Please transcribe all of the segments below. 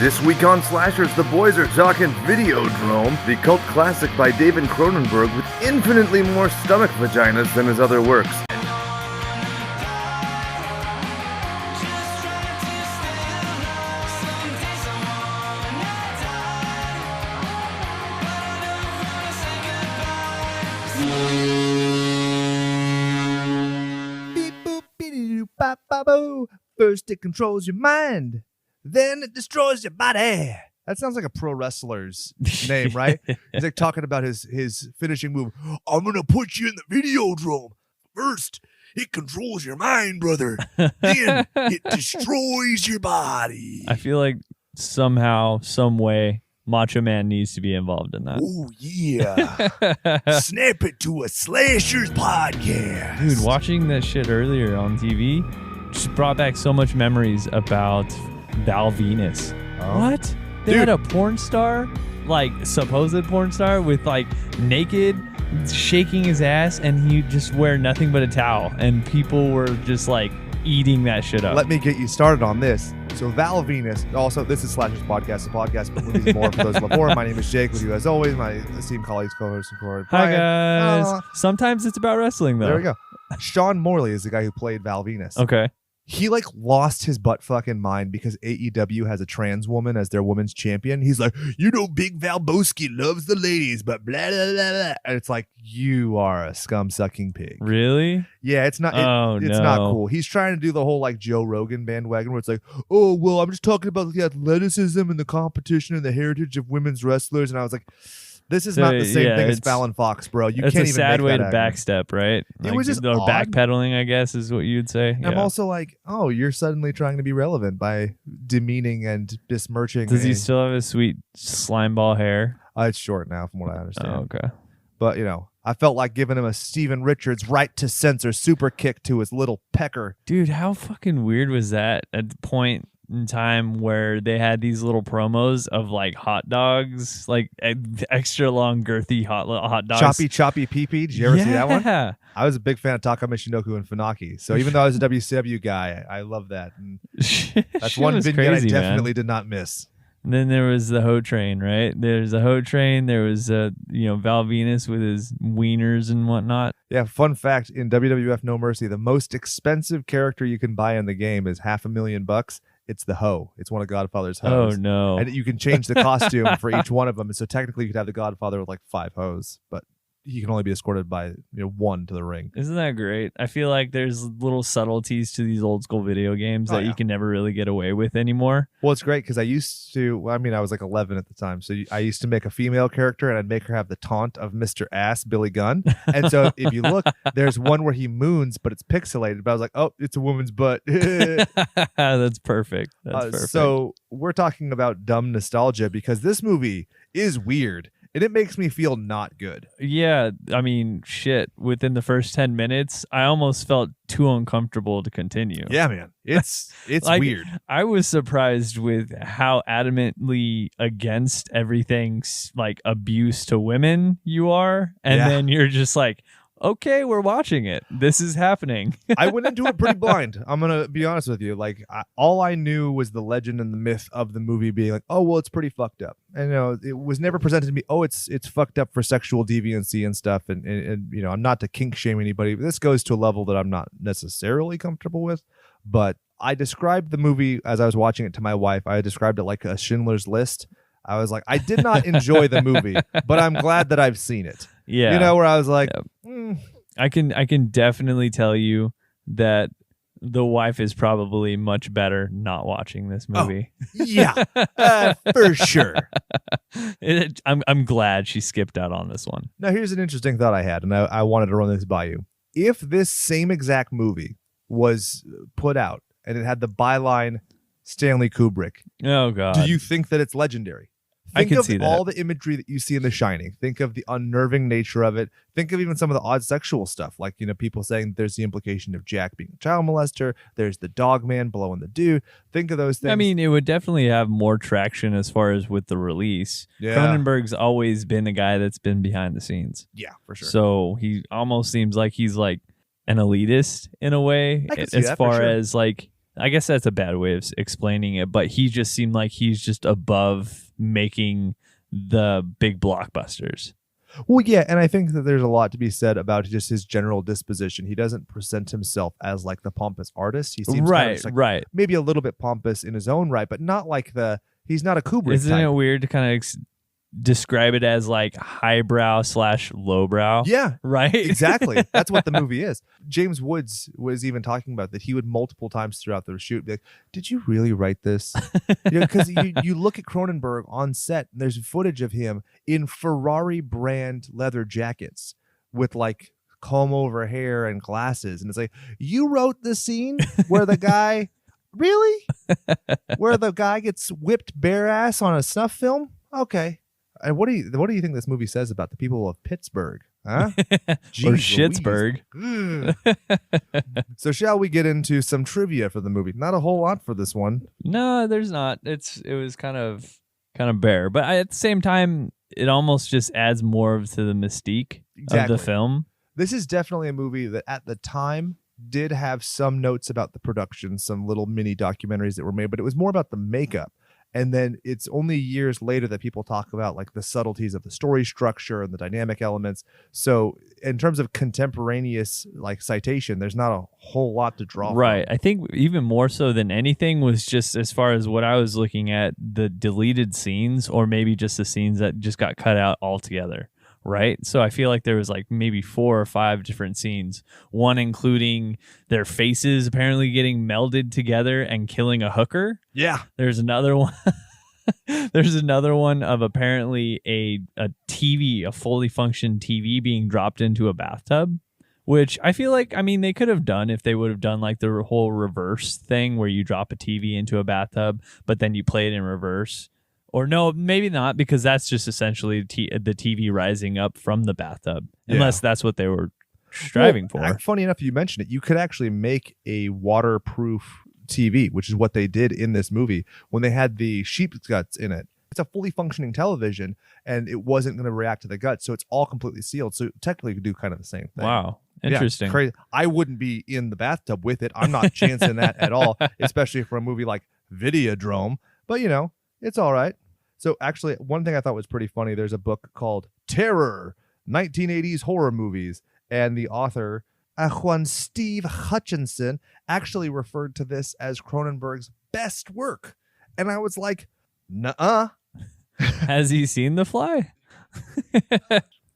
This week on Slashers, the boys are talking Videodrome, the cult classic by David Cronenberg with infinitely more stomach vaginas than his other works. First it controls your mind, then it destroys your body. That sounds like a pro wrestler's name, right? He's like talking about his finishing move. I'm going to put you in the Videodrome. First, it controls your mind, brother. Then it destroys your body. I feel like somehow, some way, Macho Man needs to be involved in that. Oh, yeah. Snap it to a Slashers podcast. Dude, watching that shit earlier on TV just brought back so much memories about Val Venus. Oh. What? They had a porn star, like supposed porn star, with like naked, shaking his ass, and he just wear nothing but a towel, and people were just like eating that shit up. Let me get you started on this. So Val Venus, also this is Slashers Podcast, the podcast about movies and more for those who love horror. My name is Jake, with you as always, my esteemed colleagues, co-host, and Corey. Hi guys. Sometimes it's about wrestling though. There we go. Sean Morley is the guy who played Val Venus. Okay. He like lost his butt fucking mind because AEW has a trans woman as their women's champion. He's like, Big Valboski loves the ladies, but blah, blah, blah, blah. And it's like, you are a scum-sucking pig. Really? Yeah, it's not. It's no. not cool. He's trying to do the whole like Joe Rogan bandwagon where it's like, oh well, I'm just talking about the athleticism and the competition and the heritage of women's wrestlers. And I was like, this is not the same thing as Fallon Fox, bro. You can't even make that. It's a sad way to argument. backstep, right? It was just or odd. backpedaling, I guess, is what you'd say. I'm also like, oh, you're suddenly trying to be relevant by demeaning and besmirching. Does he still have his sweet slime ball hair? It's short now, from what I understand. Oh, okay. But, I felt like giving him a Steven Richards right to censor super kick to his little pecker. Dude, how fucking weird was that at the point in time where they had these little promos of like hot dogs, like extra long girthy hot dogs, choppy pee-pee? Did you ever see that one? Yeah, I was a big fan of Taka Michinoku and Funaki, so even though I was a WCW guy, I love that. And that's one vignette crazy, I definitely did not miss. And then there was the Ho Train, right? There's a Ho Train. There was Val Venus with his wieners and whatnot. Yeah, fun fact, in WWF No Mercy, the most expensive character you can buy in the game is $500,000. It's the Ho. It's one of Godfather's hoes. Oh, no. And you can change the costume for each one of them. So technically you could have the Godfather with like 5 hoes, but he can only be escorted by one to the ring. Isn't that great? I feel like there's little subtleties to these old school video games that you can never really get away with anymore. Well, it's great because I used to, I was like 11 at the time. So I used to make a female character and I'd make her have the taunt of Mr. Ass, Billy Gunn. And so if you look, there's one where he moons, but it's pixelated. But I was like, oh, it's a woman's butt. That's perfect. That's perfect. So we're talking about dumb nostalgia because this movie is weird. And it makes me feel not good. Yeah, I mean, shit. Within the first 10 minutes, I almost felt too uncomfortable to continue. Yeah, man. It's like, weird. I was surprised with how adamantly against everything's like abuse to women you are. And then you're just like, okay, we're watching it. This is happening. I went into it pretty blind. I'm going to be honest with you. Like, all I knew was the legend and the myth of the movie being like, oh, well, it's pretty fucked up. And, it was never presented to me, oh, it's fucked up for sexual deviancy and stuff. And I'm not to kink shame anybody. But this goes to a level that I'm not necessarily comfortable with. But I described the movie as I was watching it to my wife. I described it like a Schindler's List. I was like, I did not enjoy the movie, but I'm glad that I've seen it. Yeah. Where I was like, I can definitely tell you that the wife is probably much better not watching this movie. Oh, yeah, for sure. I'm glad she skipped out on this one. Now, here's an interesting thought I had, and I wanted to run this by you. If this same exact movie was put out and it had the byline Stanley Kubrick, oh god, do you think that it's legendary? I can see that. All the imagery that you see in The Shining. Think of the unnerving nature of it. Think of even some of the odd sexual stuff, like people saying there's the implication of Jack being a child molester. There's the dog man blowing the dude. Think of those things. I mean, it would definitely have more traction as far as with the release. Yeah. Cronenberg's always been a guy that's been behind the scenes. Yeah, for sure. So he almost seems like he's like an elitist in a way, I can see as that, far for sure. as like I guess that's a bad way of explaining it, but he just seemed like he's just above making the big blockbusters. Well, yeah, and I think that there's a lot to be said about just his general disposition. He doesn't present himself as like the pompous artist. He seems kind of just, like, right. maybe a little bit pompous in his own right, but not like he's not a Kubrick Isn't type. it weird to kind of describe it as like highbrow / lowbrow? Yeah, right. Exactly. That's what the movie is. James Woods was even talking about that. He would multiple times throughout the shoot be like, "Did you really write this?" Because you look at Cronenberg on set, and there's footage of him in Ferrari brand leather jackets with like comb over hair and glasses, and it's like, you wrote the scene where the guy really, where the guy gets whipped bare ass on a snuff film? Okay. And what do you think this movie says about the people of Pittsburgh? Huh? Or Schittsburg. So shall we get into some trivia for the movie? Not a whole lot for this one. No, there's not. It was kind of bare, but at the same time, it almost just adds more to the mystique of the film. This is definitely a movie that at the time did have some notes about the production, some little mini documentaries that were made, but it was more about the makeup. And then it's only years later that people talk about like the subtleties of the story structure and the dynamic elements. So in terms of contemporaneous like citation, there's not a whole lot to draw Right. from. I think even more so than anything was just as far as what I was looking at, the deleted scenes, or maybe just the scenes that just got cut out altogether. Right. So I feel like there was like maybe 4 or 5 different scenes, one including their faces apparently getting melded together and killing a hooker. Yeah. There's another one. There's another one of apparently a TV, a fully functioned TV being dropped into a bathtub, which I feel like, I mean, they could have done if they would have done like the whole reverse thing where you drop a TV into a bathtub, but then you play it in reverse. Or no, maybe not, because that's just essentially the TV rising up from the bathtub, unless that's what they were striving for. Funny enough, you mentioned it. You could actually make a waterproof TV, which is what they did in this movie when they had the sheep's guts in it. It's a fully functioning television, and it wasn't going to react to the guts, so it's all completely sealed. So technically, you could do kind of the same thing. Wow, interesting. Yeah, crazy. I wouldn't be in the bathtub with it. I'm not chancing that at all, especially for a movie like Videodrome. But it's all right. So actually, one thing I thought was pretty funny, there's a book called Terror, 1980s Horror Movies, and the author, Juan Steve Hutchinson, actually referred to this as Cronenberg's best work. And I was like, nuh-uh. Has he seen The Fly?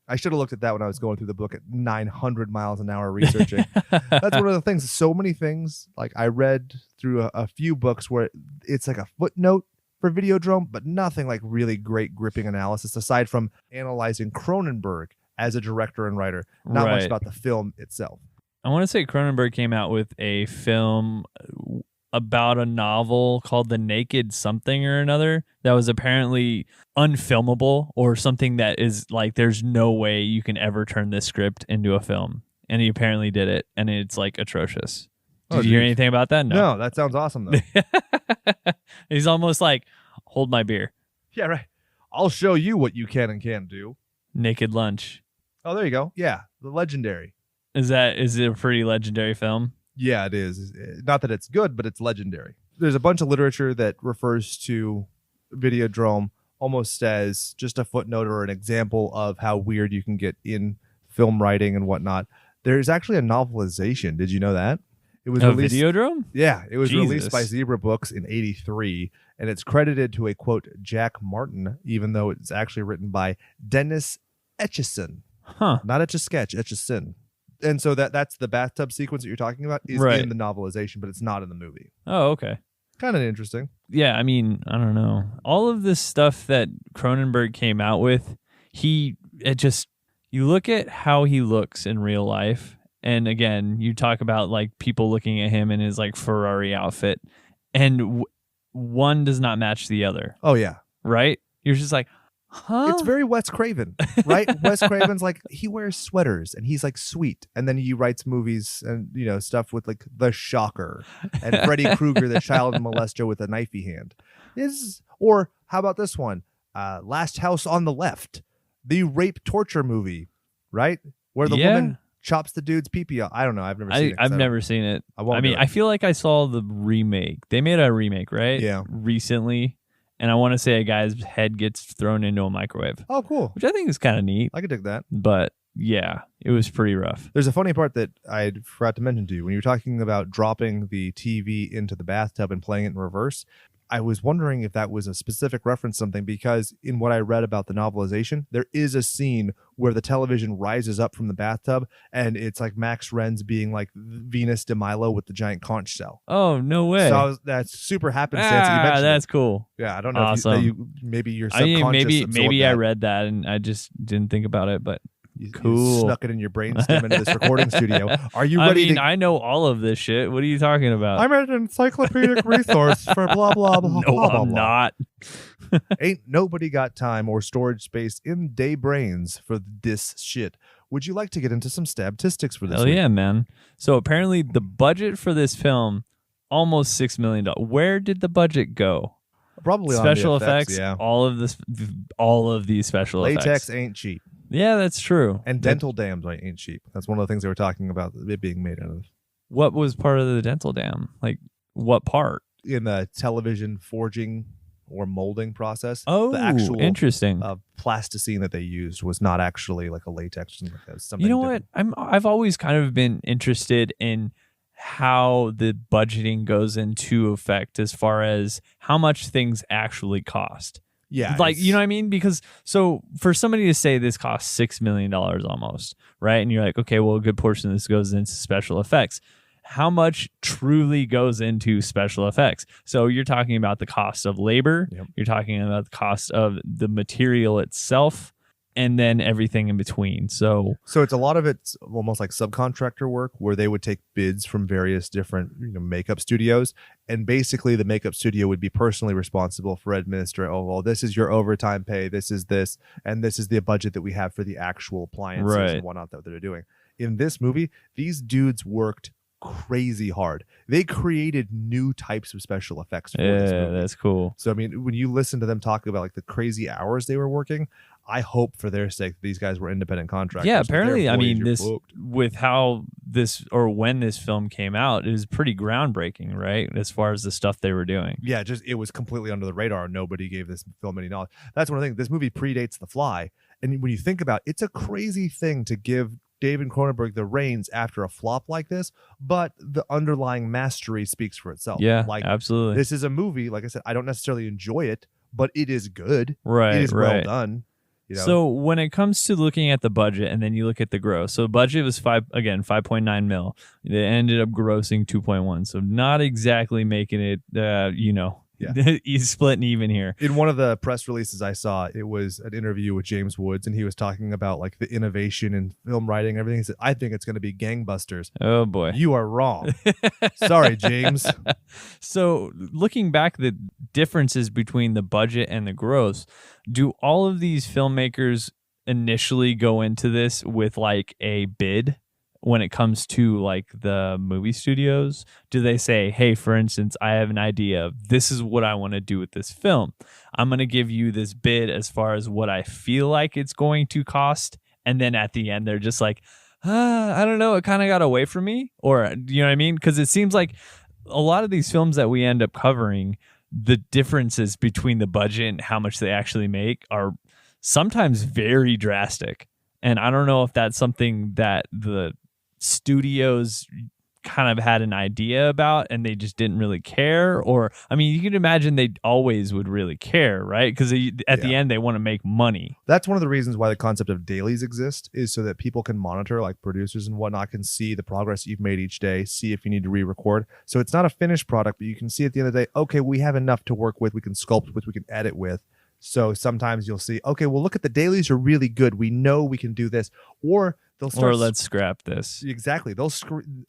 I should have looked at that when I was going through the book at 900 miles an hour researching. That's one of the things. So many things, like I read through a few books where it's like a footnote for Videodrome, but nothing like really great gripping analysis aside from analyzing Cronenberg as a director and writer. Not much about the film itself. I want to say Cronenberg came out with a film about a novel called The Naked Something or Another that was apparently unfilmable, or something that is like, there's no way you can ever turn this script into a film. And he apparently did it, and it's like atrocious. Did you hear anything about that? No, that sounds awesome though. He's almost like, hold my beer. Yeah, right. I'll show you what you can and can't do. Naked Lunch. Oh, there you go. Yeah, the legendary. Is it a pretty legendary film? Yeah, it is. Not that it's good, but it's legendary. There's a bunch of literature that refers to Videodrome almost as just a footnote or an example of how weird you can get in film writing and whatnot. There's actually a novelization. Did you know that? It was released. Videodrome? Yeah, it was Jesus. released by Zebra Books in '83, and it's credited to a quote Jack Martin, even though it's actually written by Dennis Etchison. Huh. Not Etch-a-Sketch, Etchison. And so that's the bathtub sequence that you're talking about is in the novelization, but it's not in the movie. Oh, okay. Kind of interesting. Yeah, I mean, I don't know. All of this stuff that Cronenberg came out with, you look at how he looks in real life. And again, you talk about like people looking at him in his like Ferrari outfit, and one does not match the other. Oh, yeah. Right? You're just like, huh? It's very Wes Craven, right? Wes Craven's like, he wears sweaters and he's like sweet. And then he writes movies and, stuff with like The Shocker and Freddy Krueger, the child molester with a knifey hand. Or how about this one? Last House on the Left, the rape torture movie, right? Where the woman chops the dude's pee-pee out. I don't know. I've never seen it. I've never seen it. I mean, I feel like I saw the remake. They made a remake, right? Yeah. Recently. And I want to say a guy's head gets thrown into a microwave. Oh, cool. Which I think is kind of neat. I could dig that. But yeah, it was pretty rough. There's a funny part that I forgot to mention to you. When you were talking about dropping the TV into the bathtub and playing it in reverse, I was wondering if that was a specific reference to something, because in what I read about the novelization, there is a scene where the television rises up from the bathtub and it's like Max Ren's being like Venus de Milo with the giant conch shell. Oh, no way. So that's super happenstance. You mentioned that's cool. Yeah, I don't know Awesome. if maybe your subconscious maybe I read that and I just didn't think about it, but cool. You snuck it in your brainstem into this recording studio. Are you ready? I know all of this shit. What are you talking about? I'm an encyclopedic resource for blah, blah, blah, no, blah, blah, I'm not. Ain't nobody got time or storage space in day brains for this shit. Would you like to get into some statistics for this? Hell yeah, man. So apparently the budget for this film, almost $6 million. Where did the budget go? Probably special on the effects. Yeah. All of these special effects. Latex ain't cheap. Yeah, that's true. And dental dams ain't cheap. That's one of the things they were talking about it being made out of. What was part of the dental dam? Like, what part? In the television forging or molding process. Oh, the actual interesting. Plasticine that they used was not actually like a latex. Something you know different. what? I've always kind of been interested in how the budgeting goes into effect as far as how much things actually cost. Yeah. Like, you know what I mean? Because so for somebody to say this costs $6 million almost, right? And you're like, okay, well, a good portion of this goes into special effects. How much truly goes into special effects? So you're talking about the cost of labor. Yep. You're talking about the cost of the material itself, and then everything in between. So it's a lot of it's almost like subcontractor work where they would take bids from various different makeup studios, and basically the makeup studio would be personally responsible for administering. Oh, well, this is your overtime pay. This is this, and this is the budget that we have for the actual appliances and whatnot that they're doing. In this movie, these dudes worked crazy hard. They created new types of special effects for this movie. That's cool. So I mean, when you listen to them talk about like the crazy hours they were working, I hope for their sake that these guys were independent contractors. Yeah, apparently, I mean, this booked. with how this or when this film came out, it was pretty groundbreaking, right? As far as the stuff they were doing. Yeah, just it was completely under the radar. Nobody gave this film any knowledge. That's one of the things. This movie predates The Fly, and when you think about it, it's a crazy thing to give David Cronenberg the reins after a flop like this, but the underlying mastery speaks for itself. Yeah, like absolutely. This is a movie. Like I said, I don't necessarily enjoy it, but it is good. Right, it is well done. So when it comes to looking at the budget and then you look at the gross, so budget was 5.9 mil. They ended up grossing 2.1. So not exactly making it, he's splitting even here. In one of the press releases I saw, it was an interview with James Woods, and he was talking about like the innovation in film writing and everything. He said, I think it's going to be gangbusters. Oh boy. You are wrong. Sorry, James. So looking back, the differences between the budget and the gross, do all of these filmmakers initially go into this with like a bid? When it comes to like the movie studios, do they say, hey, for instance, I have an idea. This is what I want to do with this film. I'm going to give you this bid as far as what I feel like it's going to cost. And then at the end, they're just like, I don't know. It kind of got away from me. Or, you know what I mean? Because it seems like a lot of these films that we end up covering, the differences between the budget and how much they actually make are sometimes very drastic. And I don't know if that's something that the studios kind of had an idea about and they just didn't really care, or I mean, you can imagine they always would really care, right? Because at the end they want to make money. That's one of the reasons why the concept of dailies exist, is so that people can monitor, like producers and whatnot can see the progress you've made each day, see if you need to re-record. So it's not a finished product, but you can see at the end of the day, okay, we have enough to work with, we can sculpt with, we can edit with. So sometimes you'll see, okay, well, look at the dailies are really good, we know we can do this, or they'll start, or let's scrap this. Exactly.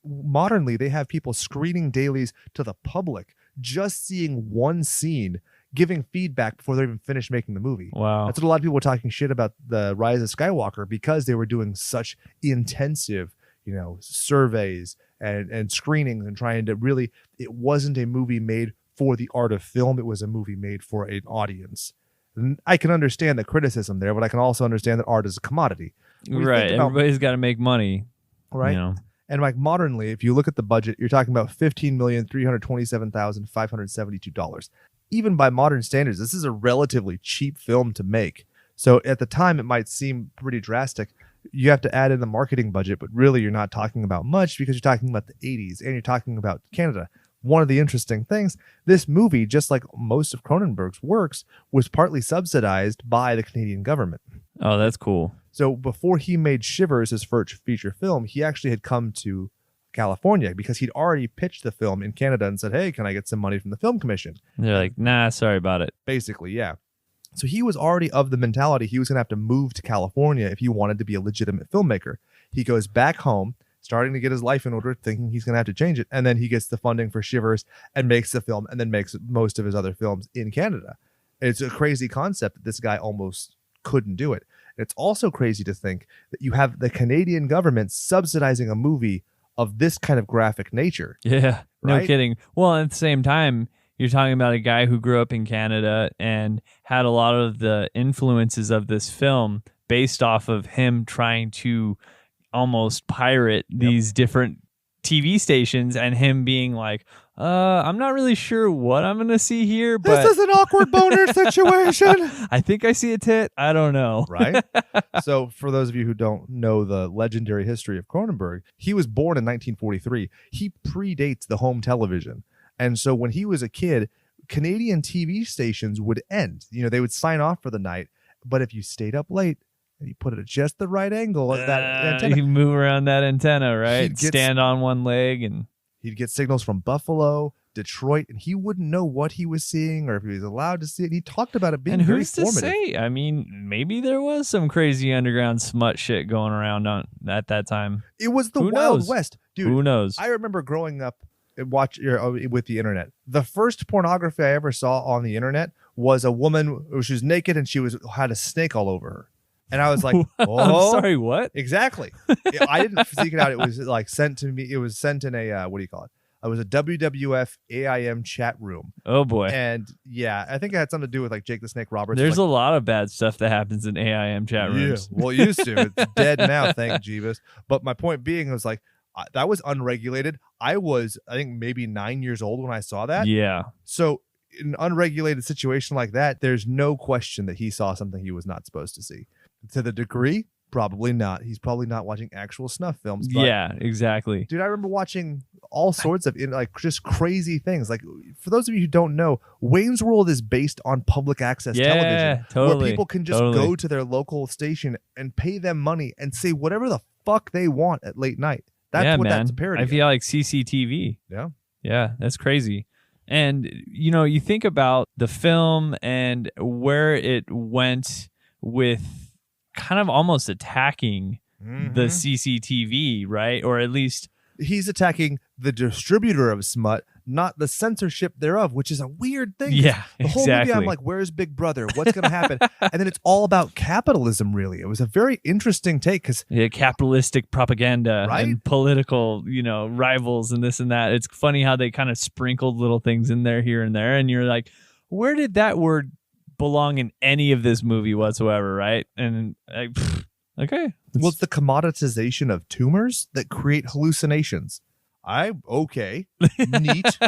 Modernly, they have people screening dailies to the public, just seeing one scene, giving feedback before they're even finished making the movie. Wow. That's what a lot of people were talking shit about the Rise of Skywalker, because they were doing such intensive, surveys and screenings and trying to really, it wasn't a movie made for the art of film. It was a movie made for an audience. And I can understand the criticism there, but I can also understand that art is a commodity. Right. Everybody's got to make money. Right. You know? And like modernly, if you look at the budget, you're talking about $15,327,572. Even by modern standards, this is a relatively cheap film to make. So at the time, it might seem pretty drastic. You have to add in the marketing budget, but really you're not talking about much because you're talking about the 80s and you're talking about Canada. One of the interesting things, this movie, just like most of Cronenberg's works, was partly subsidized by the Canadian government. Oh, that's cool. So before he made Shivers, his first feature film, he actually had come to California because he'd already pitched the film in Canada and said, hey, can I get some money from the Film Commission? And they're like, nah, sorry about it. Basically, yeah. So he was already of the mentality he was going to have to move to California if he wanted to be a legitimate filmmaker. He goes back home, starting to get his life in order, thinking he's going to have to change it. And then he gets the funding for Shivers and makes the film and then makes most of his other films in Canada. It's a crazy concept that this guy almost couldn't do it. It's also crazy to think that you have the Canadian government subsidizing a movie of this kind of graphic nature. Yeah, no Right? kidding. Well, at the same time, you're talking about a guy who grew up in Canada and had a lot of the influences of this film based off of him trying to almost pirate these different TV stations and him being like, I'm not really sure what I'm going to see here, but This is an awkward boner situation. I think I see a tit. I don't know. Right? So for those of you who don't know the legendary history of Cronenberg, he was born in 1943. He predates the home television. And so when he was a kid, Canadian TV stations would end. You know, they would sign off for the night. But if you stayed up late and you put it at just the right angle at that antenna, You move around that antenna, right? He'd get- Stand on one leg and he'd get signals from Buffalo, Detroit, and he wouldn't know what he was seeing or if he was allowed to see it. He talked about it being and very who's to formative. say? I mean, maybe there was some crazy underground smut shit going around at that time. It was the Who Wild knows? West. Dude, Who knows? I remember growing up and with the internet. The first pornography I ever saw on the internet was a woman. She was naked and she had a snake all over her. And I was like, oh, I'm sorry, what? exactly. I didn't seek it out. It was like sent to me. It was sent in a, what do you call it? It was a WWF AIM chat room. Oh boy. And yeah, I think it had something to do with like Jake the Snake Roberts. There's like, a lot of bad stuff that happens in AIM chat rooms. Yeah, well, it used to. It's dead now, thank Jeebus. But my point being was like, that was unregulated. I think, maybe 9 years old when I saw that. Yeah. So in an unregulated situation like that, there's no question that he saw something he was not supposed to see. To the degree, probably not. He's probably not watching actual snuff films. But, Yeah, exactly. dude, I remember watching all sorts of like just crazy things. Like for those of you who don't know, Wayne's World is based on public access television, totally. where people can just go to their local station and pay them money and say whatever the fuck they want at late night. That's what that's a parody. I feel like CCTV. Yeah. Yeah, that's crazy. And, you know, you think about the film and where it went with kind of almost attacking the CCTV, right? Or at least he's attacking the distributor of smut, not the censorship thereof, which is a weird thing. Yeah, the whole exactly. movie, I'm like, where's Big Brother? What's going to happen? And then it's all about capitalism, really. It was a very interesting take because capitalistic propaganda Right? and political, you know, rivals and this and that. It's funny how they kind of sprinkled little things in there here and there. And you're like, where did that word belong in any of this movie whatsoever, right? And like, okay. well, it's the commoditization of tumors that create hallucinations. Neat.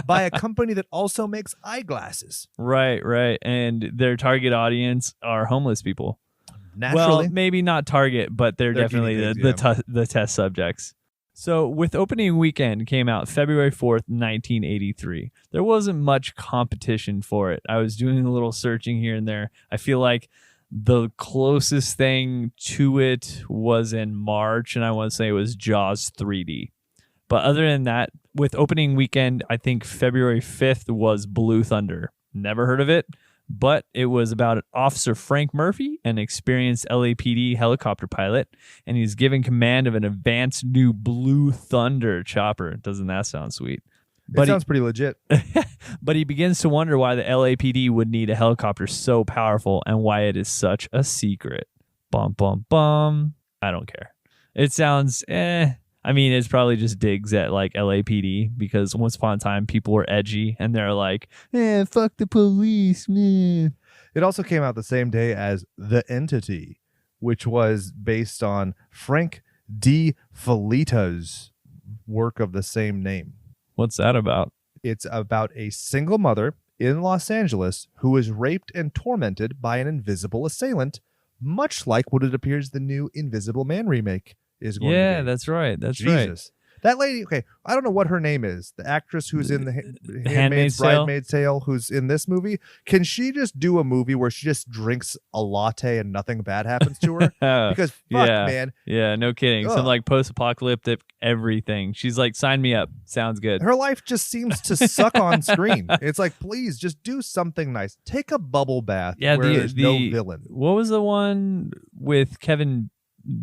By a company that also makes eyeglasses. Right. And their target audience are homeless people. Naturally. Well, maybe not target, but they're definitely guinea pigs, the test subjects. So with opening weekend came out February 4th, 1983. There wasn't much competition for it. I was doing a little searching here and there. I feel like the closest thing to it was in March, and I want to say it was Jaws 3D. But other than that, with opening weekend, I think February 5th was Blue Thunder. Never heard of it, but it was about Officer Frank Murphy, an experienced LAPD helicopter pilot, and he's given command of an advanced new Blue Thunder chopper. Doesn't that sound sweet? It sounds pretty legit. But he begins to wonder why the LAPD would need a helicopter so powerful and why it is such a secret. Bum, bum, bum. I don't care. It sounds, I mean, it's probably just digs at like LAPD because once upon a time people were edgy and they're like, fuck the police, man. It also came out the same day as The Entity, which was based on Frank D. Felito's work of the same name. What's that about? It's about a single mother in Los Angeles who is raped and tormented by an invisible assailant, much like what it appears the new Invisible Man remake is going to be. Yeah, that's right. That's right. Jesus. That lady, okay, I don't know what her name is. The actress who's in the Handmaid's Tale? Bridesmaid's Tale, who's in this movie. Can she just do a movie where she just drinks a latte and nothing bad happens to her? Because fuck, Yeah. man. Yeah, no kidding. Ugh. Some like post-apocalyptic everything. She's like, sign me up. Sounds good. Her life just seems to suck on screen. It's like, please, just do something nice. Take a bubble bath Yeah, where there's no villain. What was the one with Kevin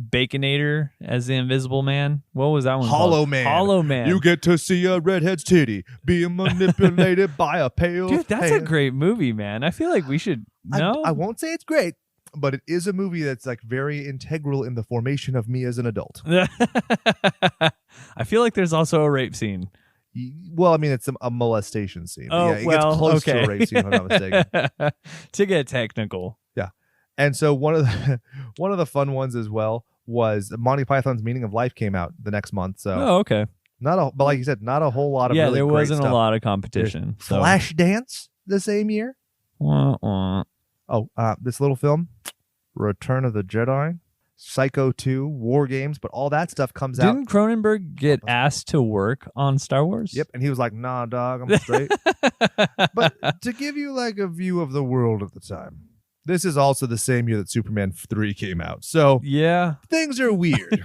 Baconator as the Invisible Man? What was that one? Hollow called? Man. Hollow Man. You get to see a redhead's titty being manipulated by a pale Dude, that's a hand. great movie, man. I feel like we should. No, I won't say it's great, but it is a movie that's like very integral in the formation of me as an adult. I feel like there's also a rape scene. Well, I mean, it's a molestation scene. Oh, Yeah, it well, gets close okay. to a rape scene, if I'm not mistaken. To get technical. And so one of the fun ones as well was Monty Python's Meaning of Life came out the next month. So Oh, okay. but like you said, not a whole lot of Yeah, really there great wasn't stuff. a lot of competition. So. Flashdance the same year. Wah, wah. Oh, this little film, Return of the Jedi, Psycho 2, War Games, but all that stuff comes out. Didn't Cronenberg get asked to work on Star Wars? Yep, and he was like, "Nah, dog, I'm straight." But to give you like a view of the world at the time, this is also the same year that Superman 3 came out. So Yeah. things are weird.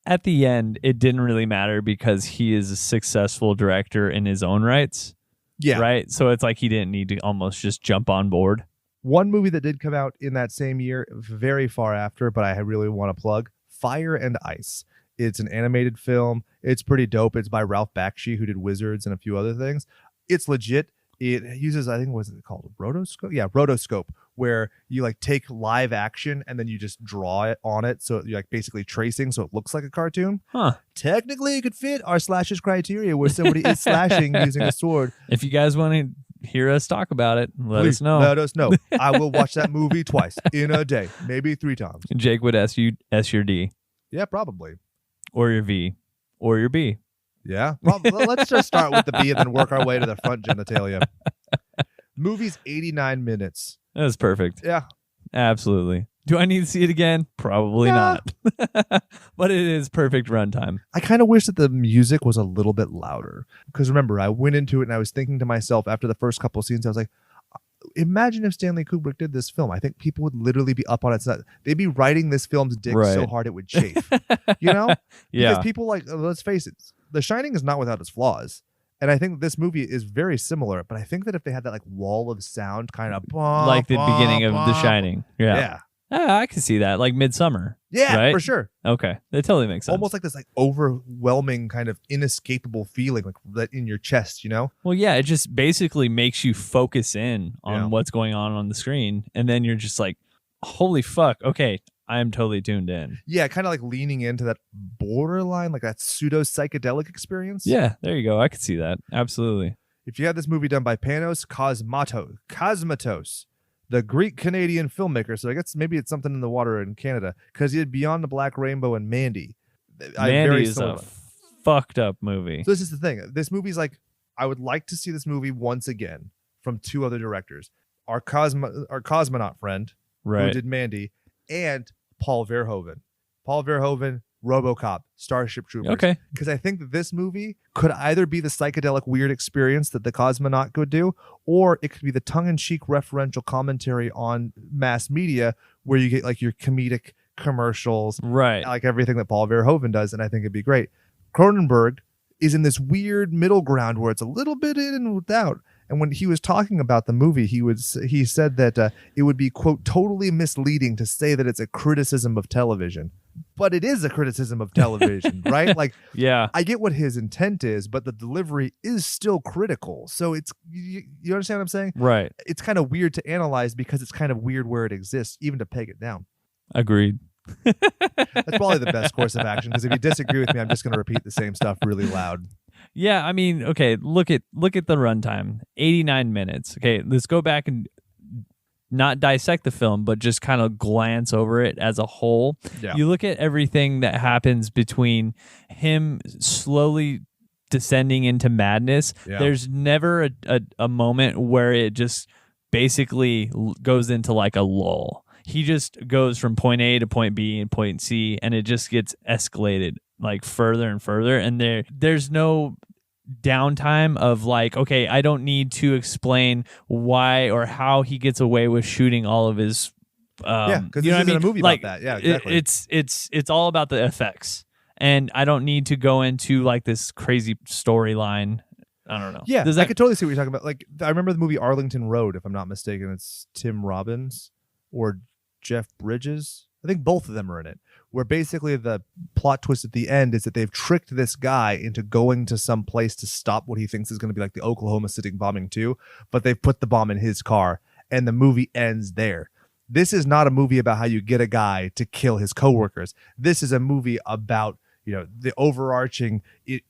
At the end, it didn't really matter because he is a successful director in his own rights. Yeah. Right? So it's like he didn't need to almost just jump on board. One movie that did come out in that same year, very far after, but I really want to plug, Fire and Ice. It's an animated film. It's pretty dope. It's by Ralph Bakshi, who did Wizards and a few other things. It's legit. It uses, I think, what's it called? Rotoscope? Yeah, rotoscope, where you like take live action and then you just draw it on it. So you're like basically tracing so it looks like a cartoon. Huh. Technically, it could fit our slashes criteria where somebody is slashing using a sword. If you guys want to hear us talk about it, let Please us know. Let us know. I will watch that movie twice in a day, maybe 3 times. Jake would ask you S your D Yeah, probably. or your V or your B. Yeah. Let's just start with the B and then work our way to the front genitalia. Movie's 89 minutes. That was perfect. Yeah. Absolutely. Do I need to see it again? Probably Yeah. not. But it is perfect runtime. I kind of wish that the music was a little bit louder. Because remember, I went into it and I was thinking to myself after the first couple of scenes, I was like, imagine if Stanley Kubrick did this film. I think people would literally be up on it. They'd be riding this film's dick so Right. hard it would chafe. You know? Yeah. Because people like, let's face it, The Shining is not without its flaws. And I think this movie is very similar. But I think that if they had that like wall of sound kind of Like the beginning of The Shining. Yeah. I can see that. Like Midsummer. Yeah, Right? for sure. Okay. That totally makes sense. Almost like this like overwhelming kind of inescapable feeling like that in your chest, you know? Well, yeah, it just basically makes you focus in on Yeah. what's going on the screen. And then you're just like, holy fuck. Okay. I am totally tuned in. Yeah, kind of like leaning into that borderline, like that pseudo psychedelic experience. Yeah. There you go. I could see that. Absolutely. If you had this movie done by Panos Cosmatos, the Greek-Canadian filmmaker, so I guess maybe it's something in the water in Canada, because he had Beyond the Black Rainbow and Mandy. Mandy is a fucked up movie. So this is the thing. This movie's like, I would like to see this movie once again from 2 other directors. Our cosmonaut friend, who Right. did Mandy, and Paul Verhoeven. Paul Verhoeven, RoboCop, Starship Troopers. Okay. Because I think that this movie could either be the psychedelic weird experience that the cosmonaut could do, or it could be the tongue-in-cheek referential commentary on mass media where you get like your comedic commercials, Right. like everything that Paul Verhoeven does, and I think it'd be great. Cronenberg is in this weird middle ground where it's a little bit in and without. And when he was talking about the movie, he said that it would be, quote, totally misleading to say that it's a criticism of television. But it is a criticism of television, right? Like, Yeah. I get what his intent is, but the delivery is still critical. So it's, you understand what I'm saying? Right. It's kind of weird to analyze because it's kind of weird where it exists, even to peg it down. Agreed. That's probably the best course of action, because if you disagree with me, I'm just going to repeat the same stuff really loud. Yeah, I mean, okay, look at the runtime. 89 minutes. Okay, let's go back and not dissect the film, but just kind of glance over it as a whole. Yeah. You look at everything that happens between him slowly descending into madness. Yeah. There's never a moment where it just basically goes into like a lull. He just goes from point A to point B and point C, and it just gets escalated like further and further. And there's no downtime of like, okay, I don't need to explain why or how he gets away with shooting all of his because you know what I mean? a movie like, about that. Yeah, exactly. It's all about the effects, and I don't need to go into like this crazy storyline. I don't know. Yeah, I could totally see what you're talking about. Like, I remember the movie Arlington Road, if I'm not mistaken. It's Tim Robbins or Jeff Bridges. I think both of them are in it, where basically the plot twist at the end is that they've tricked this guy into going to some place to stop what he thinks is going to be like the Oklahoma City bombing too, but they've put the bomb in his car, and the movie ends there. This is not a movie about how you get a guy to kill his coworkers. This is a movie about, the overarching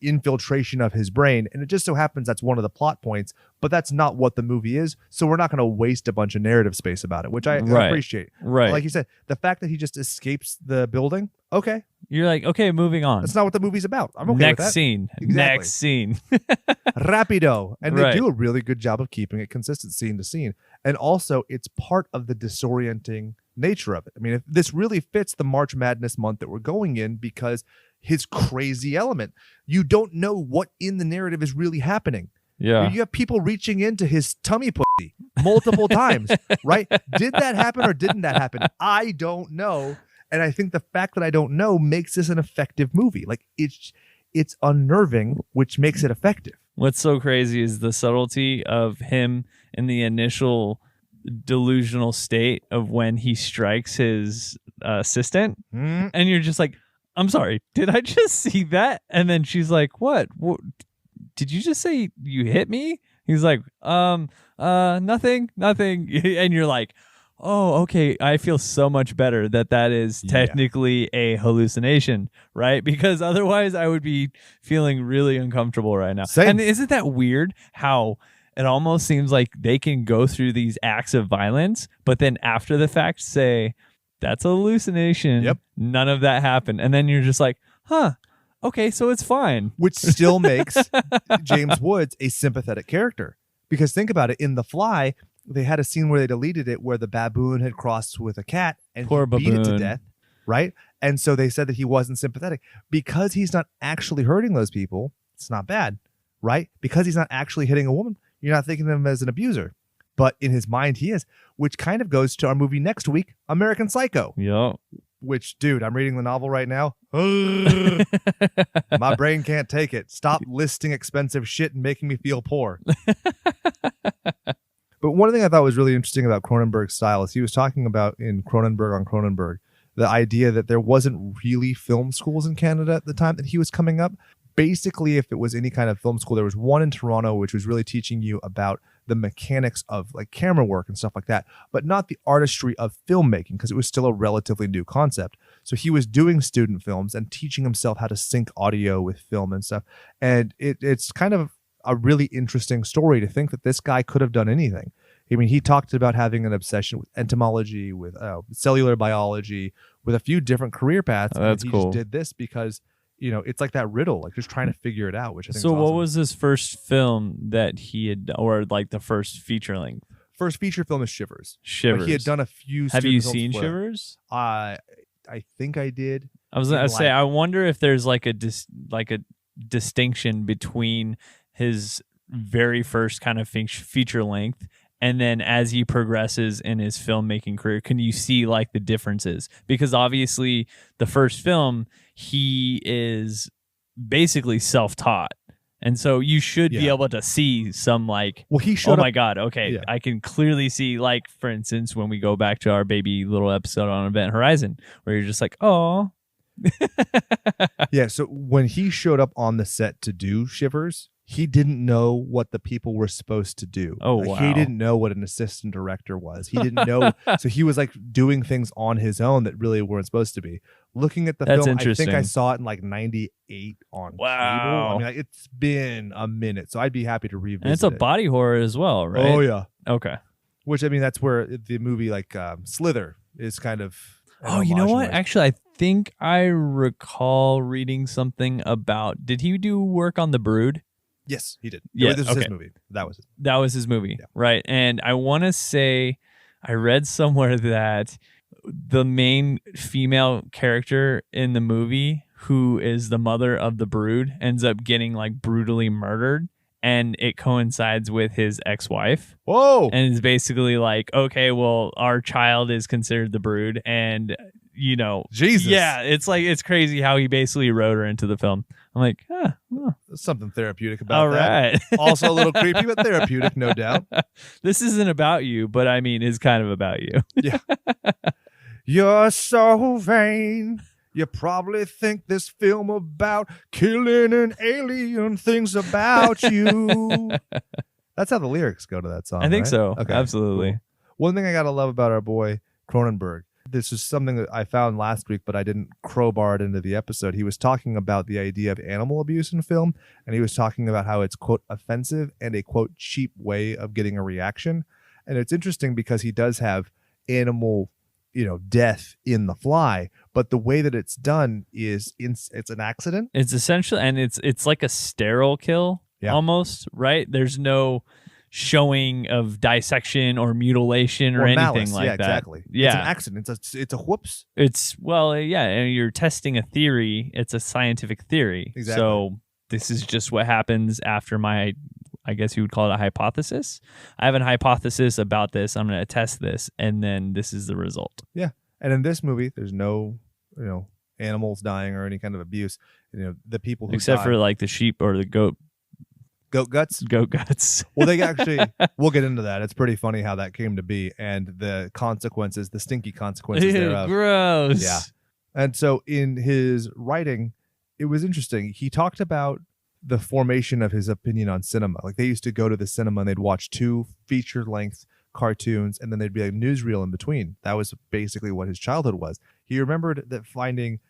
infiltration of his brain. And it just so happens that's one of the plot points, but that's not what the movie is. So we're not going to waste a bunch of narrative space about it, which I appreciate. Right. Like you said, the fact that he just escapes the building. Okay. You're like, okay, moving on. That's not what the movie's about. I'm okay with that. Scene. Exactly. Next scene. Rapido. And they Right. do a really good job of keeping it consistent scene to scene. And also, it's part of the disorienting nature of it. I mean, if this really fits the March Madness month that we're going in, because his crazy element, you don't know what in the narrative is really happening. Yeah. You have people reaching into his tummy pussy multiple times, right? Did that happen or didn't that happen? I don't know. And I think the fact that I don't know makes this an effective movie. Like, it's unnerving, which makes it effective. What's so crazy is the subtlety of him in the initial delusional state of when he strikes his assistant. And you're just like, I'm sorry, did I just see that? And then she's like, what? Did you just say you hit me? He's like, nothing. And you're like, oh, okay, I feel so much better that is technically a hallucination, right? Because otherwise I would be feeling really uncomfortable right now. Same. And isn't that weird how it almost seems like they can go through these acts of violence, but then after the fact say, that's a hallucination. Yep. None of that happened. And then you're just like, huh, okay, so it's fine. Which still makes James Woods a sympathetic character. Because think about it, in The Fly, they had a scene where they deleted it where the baboon had crossed with a cat and Poor he beat it to baboon. death, right? And so they said that he wasn't sympathetic. Because he's not actually hurting those people, it's not bad, right? Because he's not actually hitting a woman, you're not thinking of him as an abuser. But in his mind, he is, which kind of goes to our movie next week, American Psycho. Yep. Which, dude, I'm reading the novel right now. My brain can't take it. Stop listing expensive shit and making me feel poor. But one thing I thought was really interesting about Cronenberg's style is he was talking about in Cronenberg on Cronenberg, the idea that there wasn't really film schools in Canada at the time that he was coming up. Basically, if it was any kind of film school, there was one in Toronto, which was really teaching you about the mechanics of like camera work and stuff like that, but not the artistry of filmmaking, because it was still a relatively new concept. So he was doing student films and teaching himself how to sync audio with film and stuff. And it's kind of a really interesting story to think that this guy could have done anything. I mean, he talked about having an obsession with entomology, with cellular biology, with a few different career paths. Oh, that's and he cool. just did this because, it's like that riddle, like just trying to figure it out, which I think So is what awesome. was his first film that he had, or like the first feature length? First feature film is Shivers. Shivers. But he had done a few. Have you student seen films before. Shivers? I think I did. I was gonna Didn't say, like- I wonder if there's like a distinction between his very first kind of feature length and then as he progresses in his filmmaking career. Can you see like the differences? Because obviously the first film, he is basically self-taught. And so you should be Yeah. able to see some like, Well, he showed oh up. my God, okay, Yeah. I can clearly see, like, for instance, when we go back to our baby little episode on Event Horizon, where you're just like, oh. Yeah, so when he showed up on the set to do Shivers, he didn't know what the people were supposed to do. Oh, Like, wow. He didn't know what an assistant director was. He didn't know. So he was like doing things on his own that really weren't supposed to be. Looking at the That's film, I interesting. think I saw it in like 98 on cable. Wow. I mean, like, it's been a minute, so I'd be happy to revisit And it's a it. body horror as well, right? Oh, yeah. Okay. Which, I mean, that's where the movie like Slither is kind of. Oh, you know what? Actually, I think I recall reading something about. Did he do work on The Brood? Yes, he did. Yeah, this was his movie. That was it. That was his movie, Yeah. right? And I want to say I read somewhere that the main female character in the movie, who is the mother of the Brood, ends up getting like brutally murdered. And it coincides with his ex-wife. Whoa! And it's basically like, okay, well, our child is considered the Brood, and Jesus. Yeah, it's crazy how he basically wrote her into the film. I'm like, There's something therapeutic about all that. right. Also a little creepy, but therapeutic, no doubt. This isn't about you, but I mean, it's kind of about you. Yeah. You're so vain. You probably think this film about killing an alien things about you. That's how the lyrics go to that song. I think right? so. Okay, Absolutely. cool. One thing I gotta love about our boy Cronenberg. This is something that I found last week, but I didn't crowbar it into the episode. He was talking about the idea of animal abuse in film, and he was talking about how it's, quote, offensive and a, quote, cheap way of getting a reaction. And it's interesting because he does have animal, death in The Fly, but the way that it's done is it's an accident. It's essentially, and it's like a sterile kill almost, right? There's no showing of dissection or mutilation or anything malice. like that. Exactly. Yeah, it's an accident. It's a whoops. And you're testing a theory. It's a scientific theory. Exactly. So this is just what happens after I guess you would call it a hypothesis. I have a hypothesis about this. I'm going to test this, and then this is the result. Yeah. And in this movie, there's no, animals dying or any kind of abuse. The people who except for like the sheep or the goat guts. Goat guts. Well, they actually, we'll get into that. It's pretty funny how that came to be and the consequences, the stinky consequences thereof. Gross. Yeah. And so in his writing, it was interesting. He talked about the formation of his opinion on cinema. Like they used to go to the cinema and they'd watch 2 feature-length cartoons and then there'd be a newsreel in between. That was basically what his childhood was. He remembered that finding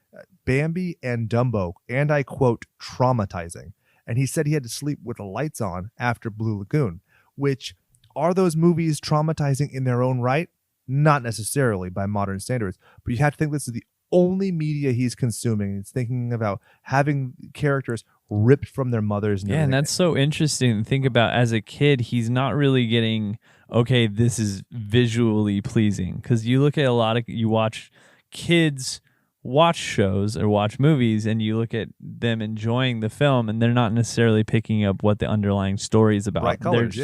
Bambi and Dumbo, and I quote, traumatizing. And he said he had to sleep with the lights on after Blue Lagoon, which are those movies traumatizing in their own right? Not necessarily by modern standards, but you have to think this is the only media he's consuming. He's thinking about having characters ripped from their mothers. And that's so interesting to think about. As a kid, he's not really getting, okay, this is visually pleasing. Because you look at you watch kids watch shows or watch movies and you look at them enjoying the film and they're not necessarily picking up what the underlying story is about. Bright colors,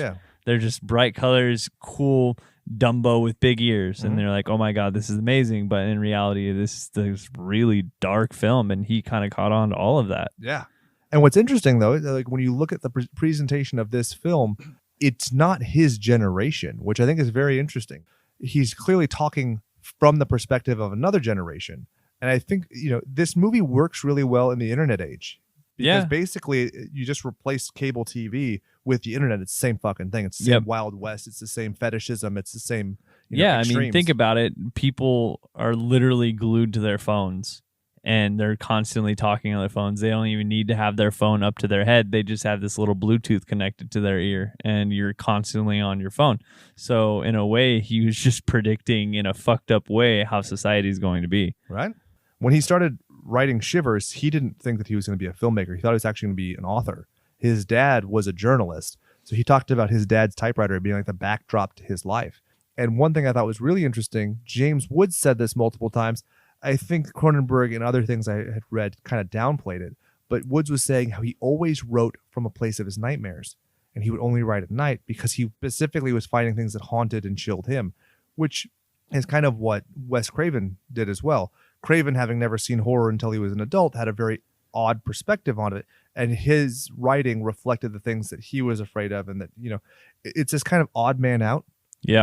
They're just bright colors, cool Dumbo with big ears, and they're like, oh my God, this is amazing. But in reality, this is this really dark film, and he kind of caught on to all of that. Yeah. And what's interesting, though, like when you look at the presentation of this film, it's not his generation, which I think is very interesting. He's clearly talking from the perspective of another generation. And I think, this movie works really well in the internet age. Because basically, you just replace cable TV with the internet. It's the same fucking thing. It's the same Wild West. It's the same fetishism. It's the same extremes. I mean, think about it. People are literally glued to their phones. And they're constantly talking on their phones. They don't even need to have their phone up to their head. They just have this little Bluetooth connected to their ear, and you're constantly on your phone. So in a way, he was just predicting in a fucked up way how society is going to be. Right. When he started writing Shivers, he didn't think that he was going to be a filmmaker. He thought he was actually going to be an author. His dad was a journalist. So he talked about his dad's typewriter being like the backdrop to his life. And one thing I thought was really interesting, James Woods said this multiple times. I think Cronenberg and other things I had read kind of downplayed it, but Woods was saying how he always wrote from a place of his nightmares, and he would only write at night because he specifically was finding things that haunted and chilled him, which is kind of what Wes Craven did as well. Craven, having never seen horror until he was an adult, had a very odd perspective on it, and his writing reflected the things that he was afraid of, and that, it's this kind of odd man out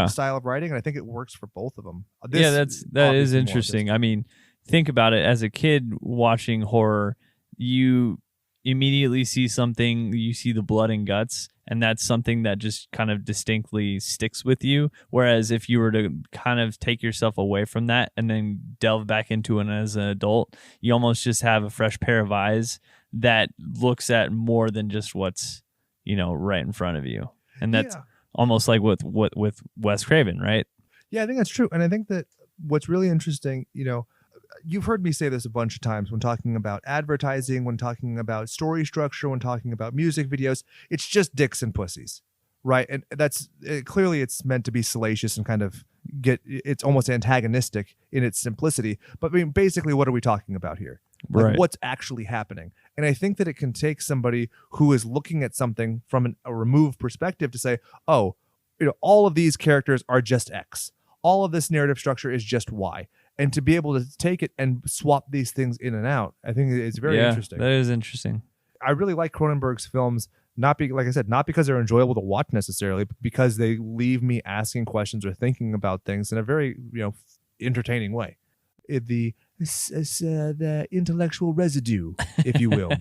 style of writing, and I think it works for both of them. That is interesting. I mean, think about it. As a kid watching horror, you immediately see something, you see the blood and guts, and that's something that just kind of distinctly sticks with you. Whereas if you were to kind of take yourself away from that and then delve back into it as an adult, you almost just have a fresh pair of eyes that looks at more than just what's, right in front of you. And that's almost like with Wes Craven, right? Yeah, I think that's true. And I think that what's really interesting, you've heard me say this a bunch of times when talking about advertising, when talking about story structure, when talking about music videos, it's just dicks and pussies, right? And that's clearly it's meant to be salacious and kind of it's almost antagonistic in its simplicity. But I mean, basically, what are we talking about here? Like, Right. what's actually happening? And I think that it can take somebody who is looking at something from a removed perspective to say, oh, all of these characters are just X. All of this narrative structure is just Y. And to be able to take it and swap these things in and out, I think it's very interesting. That is interesting. I really like Cronenberg's films, not because they're enjoyable to watch necessarily, but because they leave me asking questions or thinking about things in a very, entertaining way. The intellectual residue, if you will.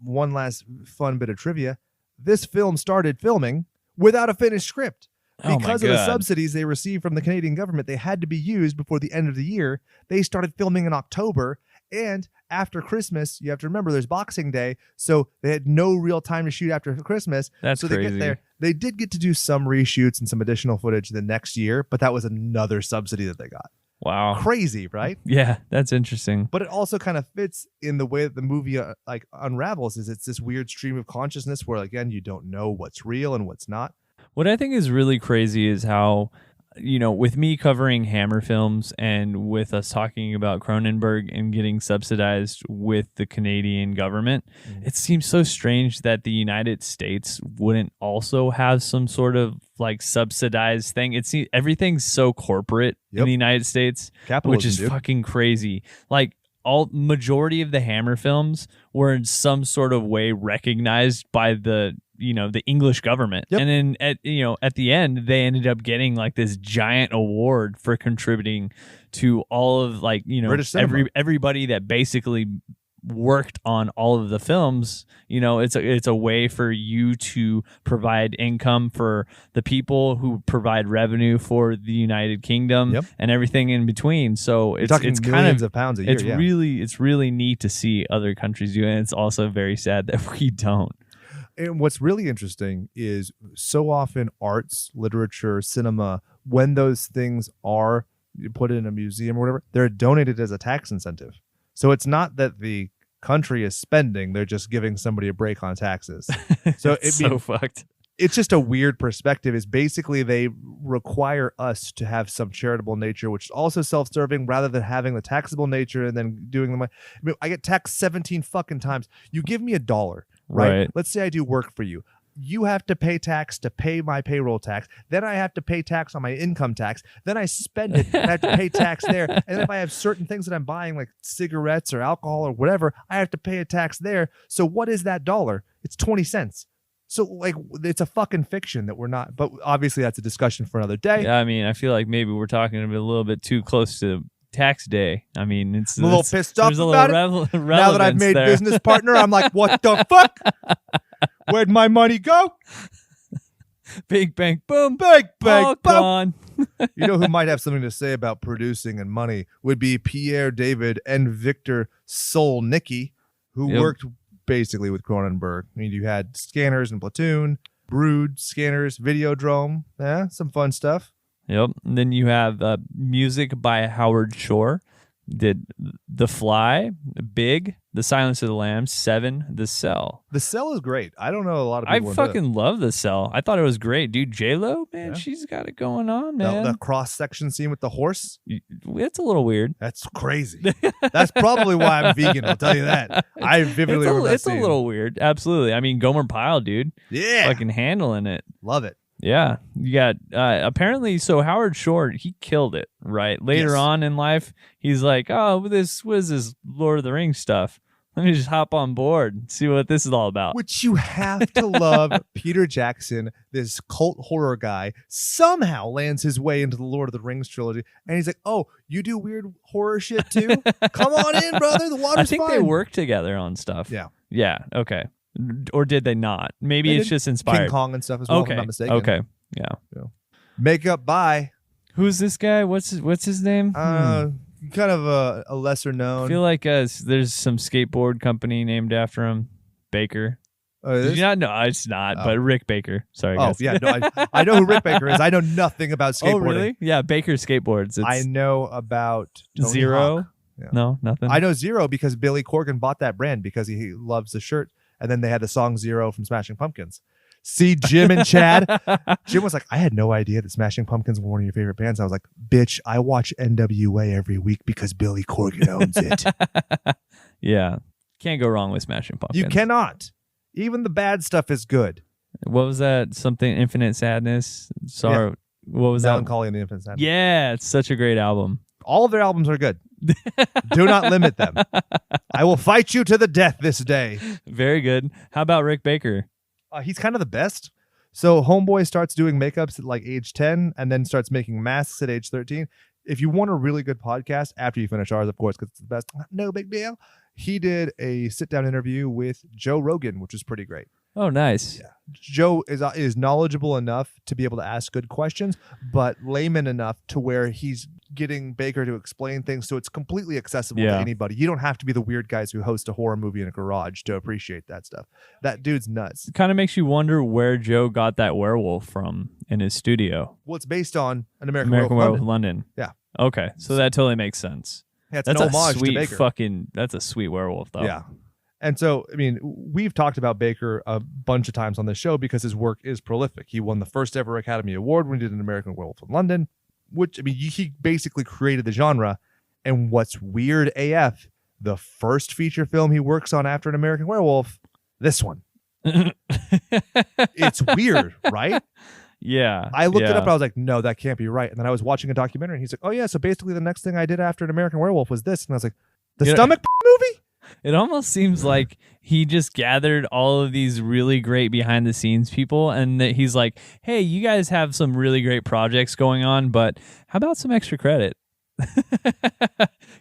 One last fun bit of trivia. This film started filming without a finished script. Because of the subsidies they received from the Canadian government, they had to be used before the end of the year. They started filming in October, and after Christmas, you have to remember there's Boxing Day, so they had no real time to shoot after Christmas. That's so crazy. They get there. They did get to do some reshoots and some additional footage the next year, but that was another subsidy that they got. Wow. Crazy, right? Yeah, that's interesting. But it also kind of fits in the way that the movie unravels. Is it's this weird stream of consciousness where again you don't know what's real and what's not. What I think is really crazy is how, with me covering Hammer films and with us talking about Cronenberg and getting subsidized with the Canadian government, it seems so strange that the United States wouldn't also have some sort of like subsidized thing. Everything's so corporate in the United States, Capitalism, which is dude. fucking crazy. Like, majority of the Hammer films were in some sort of way recognized by the English government. Yep. And then at the end they ended up getting like this giant award for contributing to all of British cinema. everybody that basically worked on all of the films. It's a way for you to provide income for the people who provide revenue for the United Kingdom and everything in between. So it's millions kind of pounds a year. It's really neat to see other countries do it, and it's also very sad that we don't. And what's really interesting is so often arts, literature, cinema, when those things are put in a museum or whatever, they're donated as a tax incentive. So it's not that the country is spending, they're just giving somebody a break on taxes. So It's fucked. It's just a weird perspective. Is basically they require us to have some charitable nature, which is also self-serving, rather than having the taxable nature and then doing the money. I mean, I get taxed 17 fucking times. You give me $1, right? Let's say I do work for you. You have to pay tax to pay my payroll tax. Then I have to pay tax on my income tax. Then I spend it and I have to pay tax there. And then if I have certain things that I'm buying, like cigarettes or alcohol or whatever, I have to pay a tax there. So what is that $1? It's 20 cents. So it's a fucking fiction that we're not. But obviously that's a discussion for another day. Yeah, I mean, I feel like maybe we're talking a little bit too close to tax day. I mean, I'm a little pissed off about it. Now that I've made business partner, I'm like, what the fuck? Where'd my money go? Big bang boom. Big bang all boom. gone. You know who might have something to say about producing and money would be Pierre David and Victor Solnicki, who worked basically with Cronenberg. I mean, you had Scanners and Platoon, Brood, Scanners, Videodrome. Yeah, some fun stuff. Yep. And then you have music by Howard Shore. Did The Fly, Big, The Silence of the Lambs, Seven, The Cell. The Cell is great. I don't know a lot of I people. fucking love The Cell. I thought it was great, dude. J-Lo, man, she's got it going on, man. The cross section scene with the horse. It's a little weird. That's crazy. That's probably why I'm vegan. I'll tell you that. I vividly remember that It's a scene. little weird. Absolutely. I mean, Gomer Pyle, dude. Yeah. Fucking handling it. Love it. Yeah, you got apparently. So Howard Shore, he killed it. Right later on in life, he's like, "Oh, what is this Lord of the Rings stuff? Let me just hop on board and see what this is all about." Which you have to love. Peter Jackson, this cult horror guy, somehow lands his way into the Lord of the Rings trilogy, and he's like, "Oh, you do weird horror shit too? Come on in, brother. The water's I think fine." they work together on stuff. Yeah. Yeah. Okay. Or did they not? Maybe it's just inspired. King Kong and stuff as well. Okay. If I'm not mistaken. Okay. Yeah. Makeup by. Who's this guy? What's his name? Kind of a lesser known. I feel like there's some skateboard company named after him. Baker. Did you not know? It's not, but Rick Baker. Sorry, guys. Yeah, no, I know who Rick Baker is. I know nothing about skateboarding. Oh, really? Yeah, Baker skateboards. I know about Tony Zero. Hawk. Yeah. No, nothing. I know Zero because Billy Corgan bought that brand because he loves the shirt. And then they had the song Zero from Smashing Pumpkins. See, Jim and Chad. Jim was like, I had no idea that Smashing Pumpkins were one of your favorite bands. I was like, bitch, I watch NWA every week because Billy Corgan owns it. Yeah. Can't go wrong with Smashing Pumpkins. You cannot. Even the bad stuff is good. What was that? Something Infinite Sadness? Sorry. Yeah. What was Melancholy and the Infinite Sadness. Yeah, it's such a great album. All of their albums are good. Do not limit them. I will fight you to the death this day. Very good. How about Rick Baker? He's kind of the best. So Homeboy starts doing makeups at like age 10 and then starts making masks at age 13. If you want a really good podcast after you finish ours, of course, because it's the best, no big deal. He did a sit-down interview with Joe Rogan, which is pretty great. Oh, nice. Yeah. Joe is knowledgeable enough to be able to ask good questions, but layman enough to where he's getting Baker to explain things so it's completely accessible to anybody. You don't have to be the weird guys who host a horror movie in a garage to appreciate that stuff. That dude's nuts. It kind of makes you wonder where Joe got that werewolf from in his studio. Well, it's based on an American Werewolf in London. Yeah. Okay, so that totally makes sense. Yeah, that's an a homage sweet to Baker. that's a sweet werewolf, though. Yeah. And so, I mean, we've talked about Baker a bunch of times on this show because his work is prolific. He won the first ever Academy Award when he did An American Werewolf in London, which, I mean, he basically created the genre. And what's weird AF, the first feature film he works on after An American Werewolf, this one. It's weird, right? Yeah. I looked it up and I was like, no, that can't be right. And then I was watching a documentary and he's like, oh, yeah, so basically the next thing I did after An American Werewolf was this. And I was like, the stomach movie? It almost seems like he just gathered all of these really great behind the scenes people and that he's like, hey, you guys have some really great projects going on, but how about some extra credit?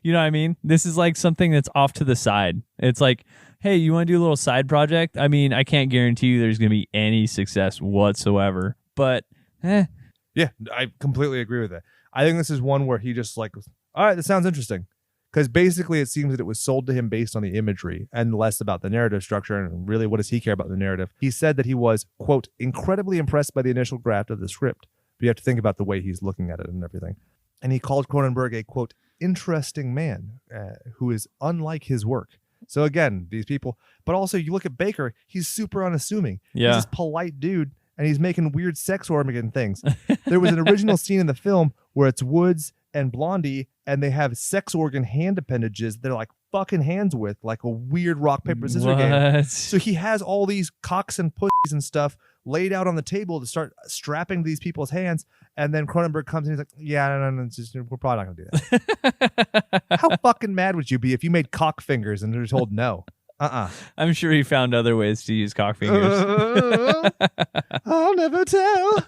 You know what I mean? This is like something that's off to the side. It's like, hey, you want to do a little side project? I mean, I can't guarantee you there's going to be any success whatsoever, but Yeah, I completely agree with that. I think this is one where he just like, all right, this sounds interesting. Because basically it seems that it was sold to him based on the imagery and less about the narrative structure. And really, what does he care about the narrative? He said that he was, quote, incredibly impressed by the initial draft of the script. But you have to think about the way he's looking at it and everything. And he called Cronenberg a, quote, interesting man who is unlike his work. So again, these people, but also you look at Baker, he's super unassuming. Yeah. He's this polite dude and he's making weird sex organ things. There was an original scene in the film where it's Woods and Blondie, and they have sex organ hand appendages they're like fucking hands with, like a weird rock, paper, scissors game. So he has all these cocks and pussies and stuff laid out on the table to start strapping these people's hands, and then Cronenberg comes in and he's like, yeah, no, it's just, we're probably not going to do that. How fucking mad would you be if you made cock fingers and they're told no? I'm sure he found other ways to use cock fingers. I'll never tell.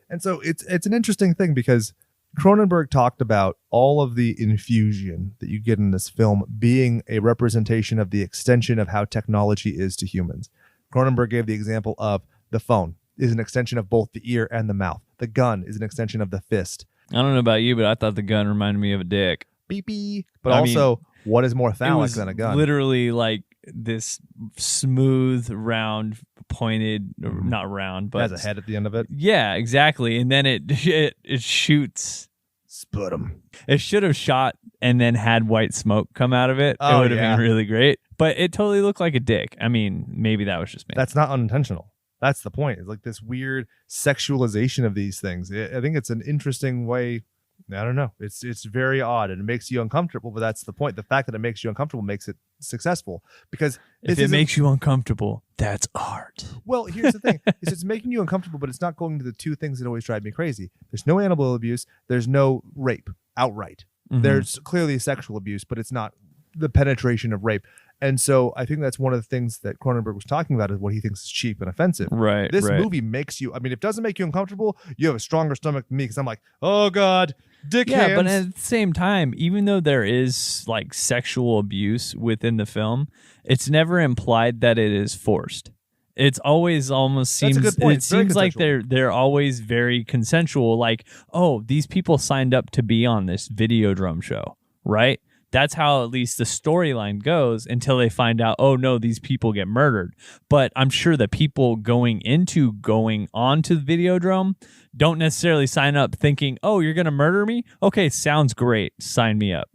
And so it's an interesting thing because Cronenberg talked about all of the infusion that you get in this film being a representation of the extension of how technology is to humans. Cronenberg gave the example of the phone is an extension of both the ear and the mouth. The gun is an extension of the fist. I don't know about you, but I thought the gun reminded me of a dick. Beep beep. But also, what is more phallic than a gun? Literally like this smooth, round, pointed, not round, but it has a head at the end of it. Yeah, exactly. And then it shoots. Sputum. It should have shot and then had white smoke come out of it. It would have been really great. But it totally looked like a dick. I mean, maybe that was just me. That's not unintentional. That's the point. It's like this weird sexualization of these things. I think it's an interesting way. I don't know. It's very odd and it makes you uncomfortable, but that's the point. The fact that it makes you uncomfortable makes it successful because if it makes you uncomfortable, that's art. Well, here's the thing. It's making you uncomfortable, but it's not going to the two things that always drive me crazy. There's no animal abuse. There's no rape outright. Mm-hmm. There's clearly sexual abuse, but it's not the penetration of rape. And so I think that's one of the things that Cronenberg was talking about is what he thinks is cheap and offensive. Right. This movie makes you, I mean, if it doesn't make you uncomfortable, you have a stronger stomach than me because I'm like, oh God, dick hands. But at the same time, even though there is like sexual abuse within the film, it's never implied that it is forced. It's always almost seems, that's a good point. It seems like they're always very consensual. Like, oh, these people signed up to be on this Videodrome show, right? That's how at least the storyline goes until they find out, oh no, these people get murdered. But I'm sure that people going on to the Videodrome don't necessarily sign up thinking, oh, you're going to murder me? Okay, sounds great. Sign me up.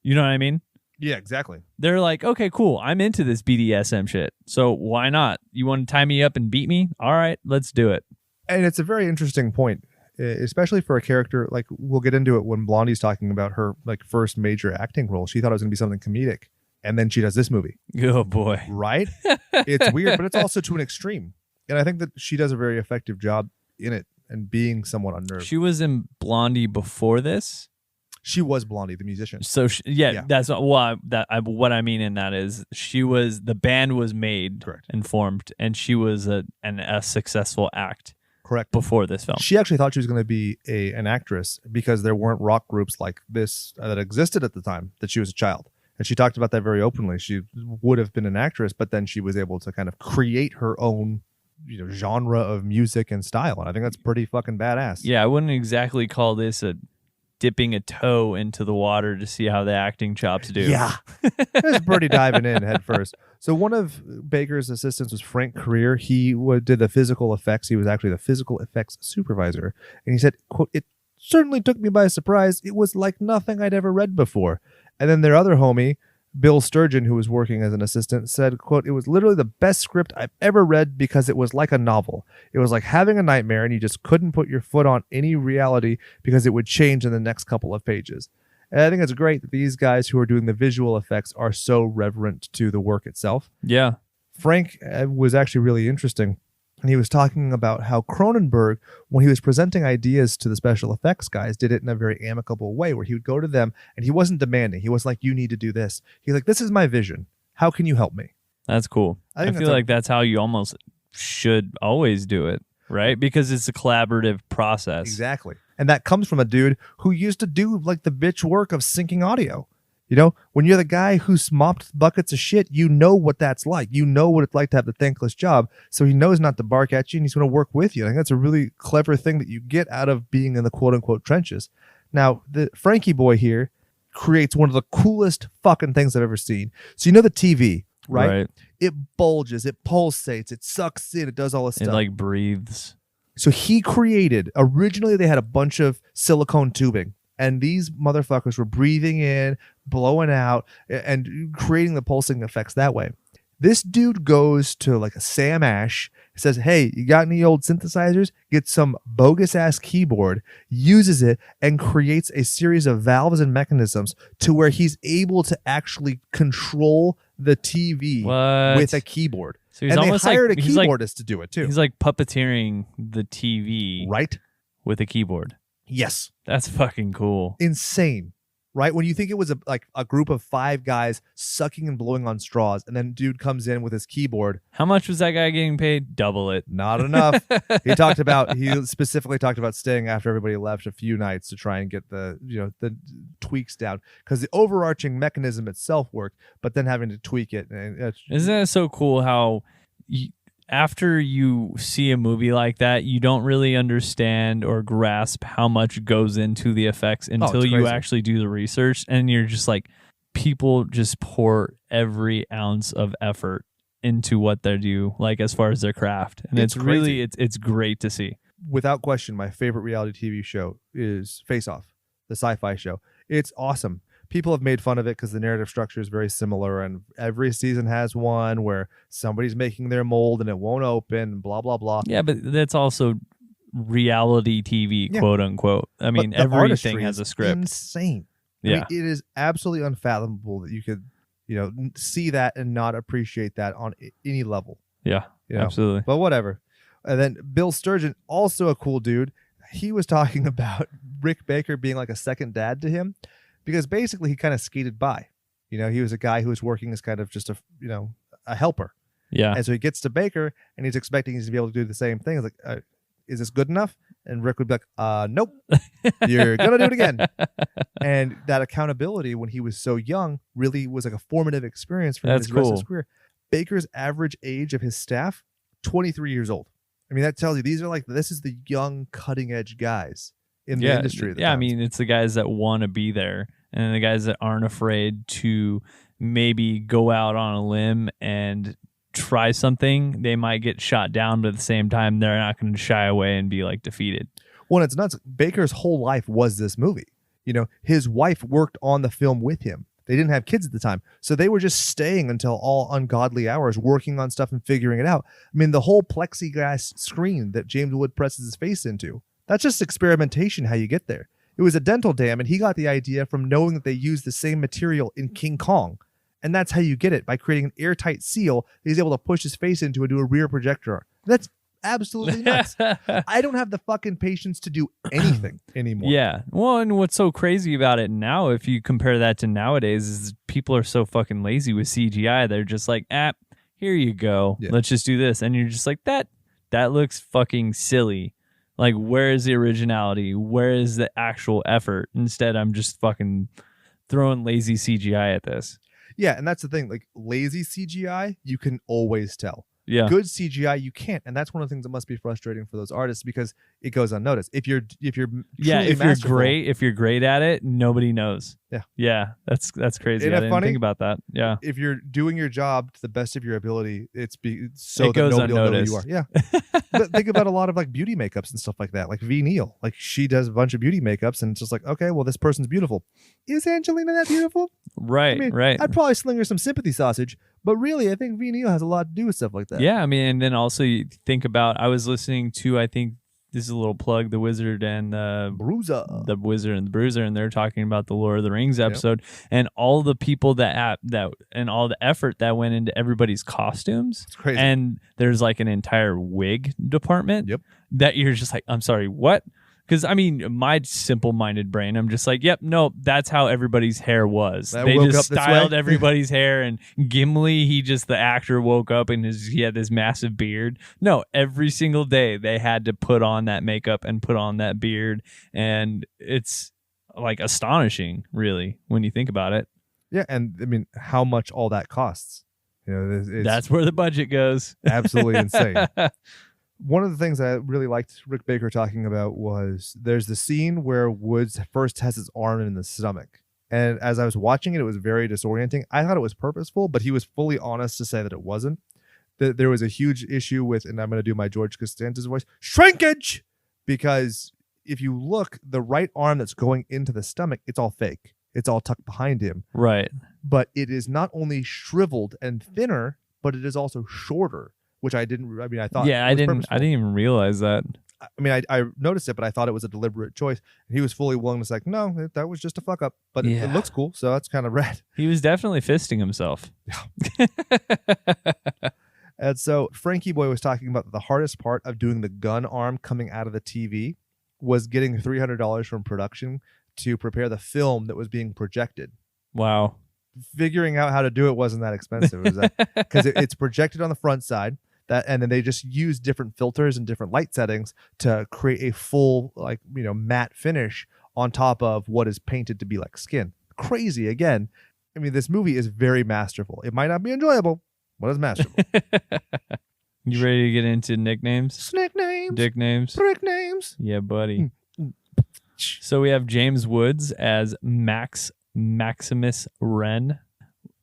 You know what I mean? Yeah, exactly. They're like, okay, cool. I'm into this BDSM shit. So why not? You want to tie me up and beat me? All right, let's do it. And it's a very interesting point, especially for a character like, we'll get into it when Blondie's talking about her like first major acting role. She thought it was going to be something comedic, and then she does this movie. Oh boy. Right? It's weird, but it's also to an extreme. And I think that she does a very effective job in it and being somewhat unnerved. She was in Blondie before this. She was Blondie, the musician. So that's what I mean in that is the band was made Correct. and formed, and she was a successful act. Correct. Before this film. She actually thought she was going to be an actress because there weren't rock groups like this that existed at the time that she was a child. And she talked about that very openly. She would have been an actress, but then she was able to kind of create her own genre of music and style. And I think that's pretty fucking badass. Yeah, I wouldn't exactly call this dipping a toe into the water to see how the acting chops do. Yeah. It's pretty diving in head first. So one of Baker's assistants was Frank Creer. He did the physical effects. He was actually the physical effects supervisor. And he said, quote, "It certainly took me by surprise. It was like nothing I'd ever read before." And then their other homie, Bill Sturgeon, who was working as an assistant, said, quote, "It was literally the best script I've ever read because it was like a novel. It was like having a nightmare and you just couldn't put your foot on any reality because it would change in the next couple of pages." And I think it's great that these guys who are doing the visual effects are so reverent to the work itself. Yeah. Frank was actually really interesting. And he was talking about how Cronenberg, when he was presenting ideas to the special effects guys, did it in a very amicable way where he would go to them and he wasn't demanding. He was like, "You need to do this." He's like, "This is my vision. How can you help me?" That's cool. I feel like that's how you almost should always do it, right? Because it's a collaborative process. Exactly. And that comes from a dude who used to do like the bitch work of syncing audio. When you're the guy who's mopped buckets of shit, you know what that's like. You know what it's like to have the thankless job. So he knows not to bark at you and he's going to work with you. I think that's a really clever thing that you get out of being in the quote unquote trenches. Now, the Frankie boy here creates one of the coolest fucking things I've ever seen. So the TV, right? It bulges, it pulsates, it sucks in, it does all this stuff. It like breathes. So he created, originally they had a bunch of silicone tubing. And these motherfuckers were breathing in, blowing out, and creating the pulsing effects that way. This dude goes to like a Sam Ash, says, "Hey, you got any old synthesizers?" Gets some bogus ass keyboard, uses it, and creates a series of valves and mechanisms to where he's able to actually control the TV with a keyboard. So he's and almost they hired like, a keyboardist to do it too. He's like puppeteering the TV with a keyboard. Yes. That's fucking cool. Insane, right? When you think it was a group of 5 guys sucking and blowing on straws, and then dude comes in with his keyboard. How much was that guy getting paid? Double it. Not enough. He specifically talked about staying after everybody left a few nights to try and get the tweaks down, because the overarching mechanism itself worked, but then having to tweak it. Isn't that so cool how after you see a movie like that, you don't really understand or grasp how much goes into the effects until you actually do the research, and you're just like, people just pour every ounce of effort into what they do, like as far as their craft, and it's really it's great to see. Without question, my favorite reality TV show is Face Off, the sci-fi show. It's awesome. People have made fun of it because the narrative structure is very similar, and every season has one where somebody's making their mold and it won't open, blah, blah, blah. Yeah, but that's also reality TV, quote unquote. I mean, everything has a script. Insane. Yeah. I mean, it is absolutely unfathomable that you could, see that and not appreciate that on any level. Yeah, absolutely. But whatever. And then Bill Sturgeon, also a cool dude. He was talking about Rick Baker being like a second dad to him, because basically he kind of skated by. He was a guy who was working as kind of just a helper. Yeah. And so he gets to Baker and he's expecting he's to be able to do the same thing. It's like, is this good enough? And Rick would be like, nope, you're going to do it again. And that accountability when he was so young really was like a formative experience for him in his rest of his career. Baker's average age of his staff, 23 years old. I mean, that tells you this is the young cutting edge guys in the industry. Yeah, I mean, it's the guys that want to be there and the guys that aren't afraid to maybe go out on a limb and try something, they might get shot down, but at the same time, they're not going to shy away and be like defeated. Well, it's nuts. Baker's whole life was this movie. You know, his wife worked on the film with him. They didn't have kids at the time. So they were just staying until all ungodly hours working on stuff and figuring it out. I mean, the whole plexiglass screen that James Wood presses his face into, that's just experimentation, how you get there. It was a dental dam, and he got the idea from knowing that they used the same material in King Kong. And that's how you get it, by creating an airtight seal that he's able to push his face into and do a rear projector. That's absolutely nuts. I don't have the fucking patience to do anything anymore. Yeah. Well, and what's so crazy about it now, if you compare that to nowadays, is people are so fucking lazy with CGI. They're just like, here you go. Yeah. Let's just do this. And you're just like, that looks fucking silly. Like, where is the originality? Where is the actual effort? Instead, I'm just fucking throwing lazy CGI at this. Yeah, and that's the thing. Like, lazy CGI, you can always tell. Yeah. Good CGI, you can't, and that's one of the things that must be frustrating for those artists, because it goes unnoticed. If you're great at it, nobody knows. Yeah, that's crazy. Isn't I didn't think about that. Yeah, if you're doing your job to the best of your ability, it goes nobody will know who unnoticed. you are. Yeah, but think about a lot of like beauty makeups and stuff like that. Like V. Neal, like she does a bunch of beauty makeups, and it's just like, okay, well, this person's beautiful. Is Angelina that beautiful? Right, I mean, right. I'd probably sling her some sympathy sausage, but really, I think V. Neal has a lot to do with stuff like that. Yeah, I mean, and then also you think about, I was listening to, I think this is a little plug, The Wizard and the Bruiser. The Wizard and the Bruiser, and they're talking about the Lord of the Rings episode, and all the people that and all the effort that went into everybody's costumes. It's crazy. And there's like an entire wig department. Yep. That you're just like, I'm sorry, what? Because, I mean, my simple-minded brain, I'm just like, yep, no, that's how everybody's hair was. They just styled everybody's hair, and Gimli, the actor woke up and he had this massive beard. No, every single day they had to put on that makeup and put on that beard, and it's like astonishing, really, when you think about it. Yeah, and I mean, how much all that costs. You know, that's where the budget goes. Absolutely insane. One of the things I really liked Rick Baker talking about was there's the scene where Woods first has his arm in the stomach. And as I was watching it, it was very disorienting. I thought it was purposeful, but he was fully honest to say that it wasn't. There was a huge issue with, and I'm going to do my George Costanza's voice, shrinkage! Because if you look, the right arm that's going into the stomach, it's all fake. It's all tucked behind him. Right. But it is not only shriveled and thinner, but it is also shorter. Which I didn't. I mean, I thought. Yeah, I didn't even realize that. I mean, I noticed it, but I thought it was a deliberate choice. And he was fully willing to say, no, that was just a fuck up. But it looks cool, so that's kind of rad. He was definitely fisting himself. Yeah. And so Frankie Boy was talking about the hardest part of doing the gun arm coming out of the TV was getting $300 from production to prepare the film that was being projected. Wow. Figuring out how to do it wasn't that expensive. It was because it's projected on the front side. And then they just use different filters and different light settings to create a full, like, you know, matte finish on top of what is painted to be like skin. Crazy again. I mean, this movie is very masterful. It might not be enjoyable, but it's masterful. You ready to get into nicknames? Snick names. Dick names. Prick names. Yeah, buddy. So we have James Woods as Maximus Wren.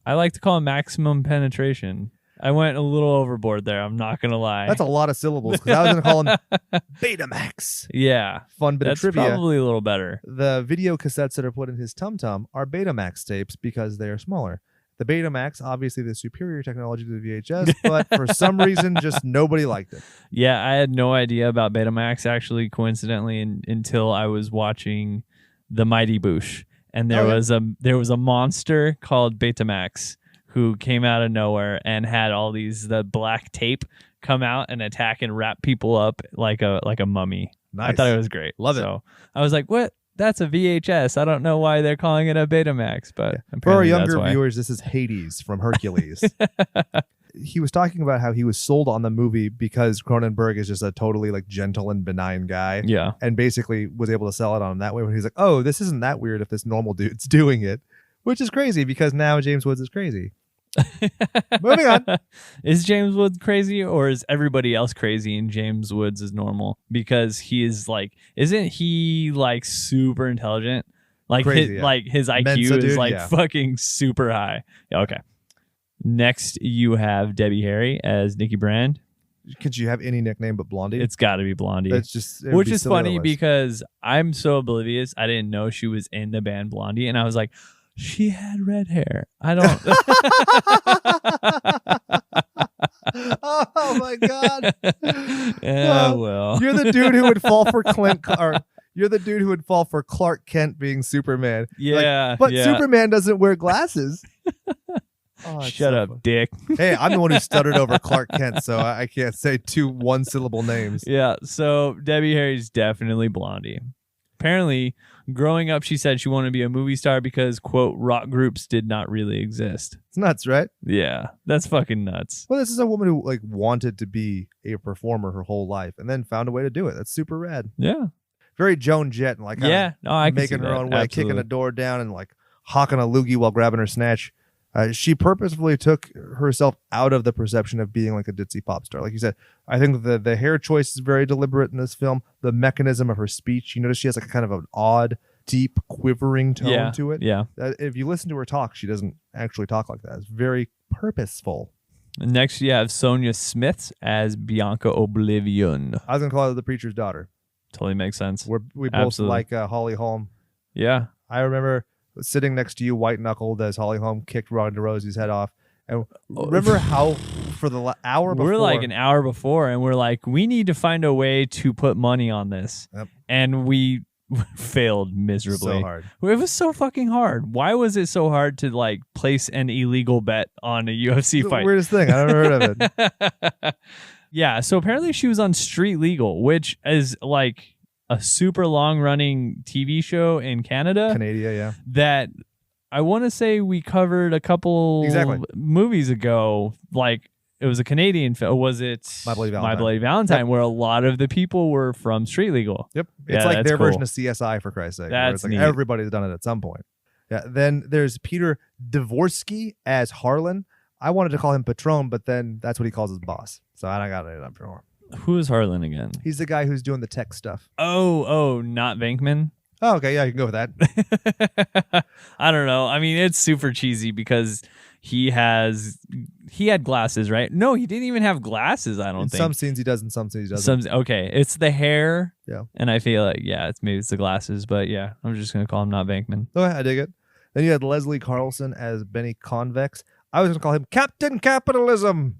I like to call him Maximum Penetration. I went a little overboard there. I'm not going to lie. That's a lot of syllables, because I was going to call him Betamax. Yeah. Fun bit of trivia. That's probably a little better. The video cassettes that are put in his tum-tum are Betamax tapes because they are smaller. The Betamax, obviously the superior technology to the VHS, but for some reason, just nobody liked it. Yeah, I had no idea about Betamax, actually, coincidentally, until I was watching The Mighty Boosh. And there was a monster called Betamax who came out of nowhere and had all the black tape come out and attack and wrap people up like a mummy. Nice. I thought it was great. Love it. So I was like, what? That's a VHS. I don't know why they're calling it a Betamax, but for our apparently younger viewers, this is Hades from Hercules. He was talking about how he was sold on the movie because Cronenberg is just a totally like gentle and benign guy. Yeah. And basically was able to sell it on him that way when he's like, oh, this isn't that weird if this normal dude's doing it, which is crazy because now James Woods is crazy. Moving on. Is James Woods crazy, or is everybody else crazy and James Woods is normal? Because he is like, isn't he like super intelligent? Like Crazy, his IQ Mensa is dude, like yeah. fucking super high. Yeah, okay. Next, you have Debbie Harry as Nikki Brand. Could you have any nickname but Blondie? It's got to be Blondie. That's just it would Which be is silly funny otherwise. because I'm so oblivious. I didn't know she was in the band Blondie, and I was like, she had red hair. I don't. Oh my god! Yeah, well, You're the dude who would fall for you're the dude who would fall for Clark Kent being Superman. yeah, But yeah. Superman doesn't wear glasses. Oh, it's Shut so up, fun. dick. Hey, I'm the one who stuttered over Clark Kent, so I can't say 2 one-syllable names. Yeah, so Debbie Harry's definitely Blondie. Apparently, growing up, she said she wanted to be a movie star because, quote, rock groups did not really exist. It's nuts, right? Yeah, that's fucking nuts. Well, this is a woman who like wanted to be a performer her whole life and then found a way to do it. That's super rad. Yeah. Very Joan Jett and like kinda Yeah, no, I can making see her that. own way, kicking Absolutely. a door down and like hawking a loogie while grabbing her snatch. She purposefully took herself out of the perception of being like a ditzy pop star. Like you said, I think the hair choice is very deliberate in this film. The mechanism of her speech, you notice she has like a kind of an odd, deep, quivering tone to it. Yeah. If you listen to her talk, she doesn't actually talk like that. It's very purposeful. Next, you have Sonia Smith as Bianca Oblivion. I was gonna call her the preacher's daughter. Totally makes sense. We both Absolutely. like Holly Holm. Yeah. I remember sitting next to you, white knuckled, as Holly Holm kicked Ronda Rousey's head off. And remember how for the hour before, We're like an hour before, and we're like, we need to find a way to put money on this. Yep. And we failed miserably. so hard. It was so fucking hard. Why was it so hard to like place an illegal bet on a UFC The fight? weirdest thing. I never heard of it. Yeah, so apparently she was on Street Legal, which is like a super long running TV show in Canada Canada, yeah. that I want to say we covered a couple Exactly. movies ago. Like it was a Canadian film. Was it My Bloody Valentine. My Bloody Valentine, Yep. where a lot of the people were from Street Legal. Yep. Yeah, It's like that's their cool. version of CSI, for Christ's sake. where That's it's like neat. everybody's done it at some point. Yeah. Then there's Peter Dvorsky as Harlan. I wanted to call him Patron, but then that's what he calls his boss. So I don't got it up for him. Who is Harlan again? He's the guy who's doing the tech stuff. Oh, not Venkman. Oh, okay. Yeah, you can go with that. I don't know. I mean, it's super cheesy because he had glasses, right? No, he didn't even have glasses. I don't In think. some scenes he does, in some scenes he doesn't. Okay, it's the hair. Yeah. And I feel like maybe it's the glasses, but yeah, I'm just gonna call him not Venkman. Okay, I dig it. Then you had Leslie Carlson as Benny Convex. I was going to call him Captain Capitalism.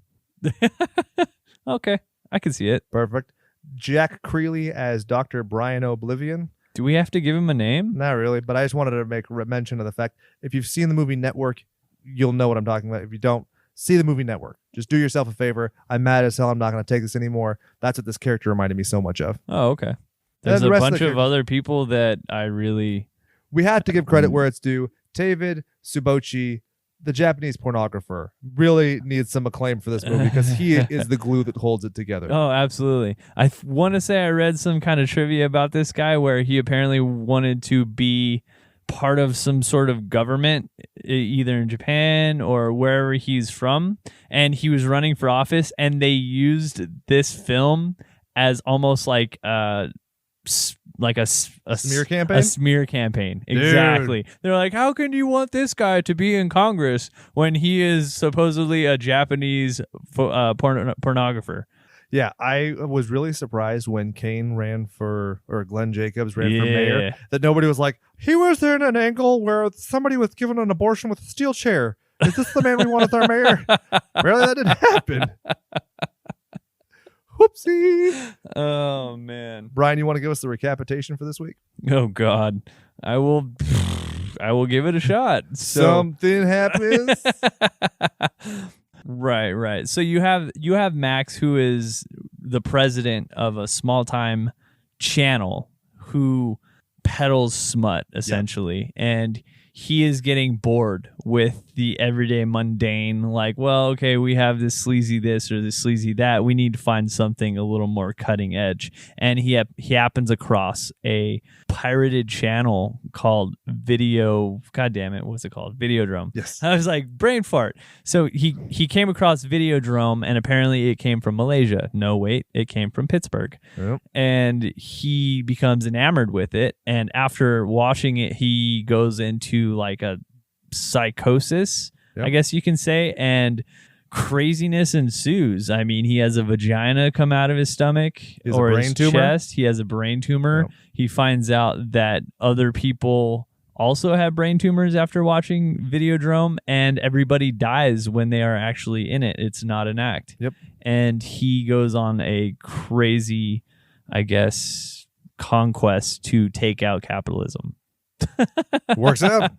Okay, I can see it. Perfect. Jack Creeley as Dr. Brian Oblivion. Do we have to give him a name? Not really, but I just wanted to make mention of the fact if you've seen the movie Network, you'll know what I'm talking about. If you don't, see the movie Network. Just do yourself a favor. I'm mad as hell. I'm not going to take this anymore. That's what this character reminded me so much of. Oh, okay. There's the a rest of bunch the of other people that I really. We have to give credit where it's due. David Subochi, the Japanese pornographer, really needs some acclaim for this movie because he is the glue that holds it together. Oh, absolutely. I want to say I read some kind of trivia about this guy where he apparently wanted to be part of some sort of government, either in Japan or wherever he's from, and he was running for office, and they used this film as almost like a Smear campaign? A smear campaign. Exactly. They're like, how can you want this guy to be in Congress when he is supposedly a Japanese pornographer? Yeah, I was really surprised when Kane or Glenn Jacobs ran for mayor, that nobody was like, he was there in an angle where somebody was given an abortion with a steel chair. Is this the man we want as our mayor? Really, that didn't happen. Whoopsie. Oh, man. Brian, you want to give us the recapitation for this week? Oh, God. I will give it a shot. So, Something happens. Right. So you have Max, who is the president of a small time channel who peddles smut essentially, and he is getting bored with the everyday mundane, like, well, okay, we have this sleazy this or this sleazy that. We need to find something a little more cutting edge. And he happens across a pirated channel called God damn it, what's it called? Videodrome. Yes. I was like, brain fart. So he came across Videodrome, and apparently it came from Malaysia. No, wait, it came from Pittsburgh. Yep. And he becomes enamored with it. And after watching it, he goes into like a psychosis, Yep. I guess you can say, and craziness ensues. I mean, he has a vagina come out of his stomach or his chest. He has a brain tumor. Yep. He finds out that other people also have brain tumors after watching Videodrome, and everybody dies when they are actually in it. It's not an act. Yep. And he goes on a crazy, I guess, conquest to take out capitalism. Works out.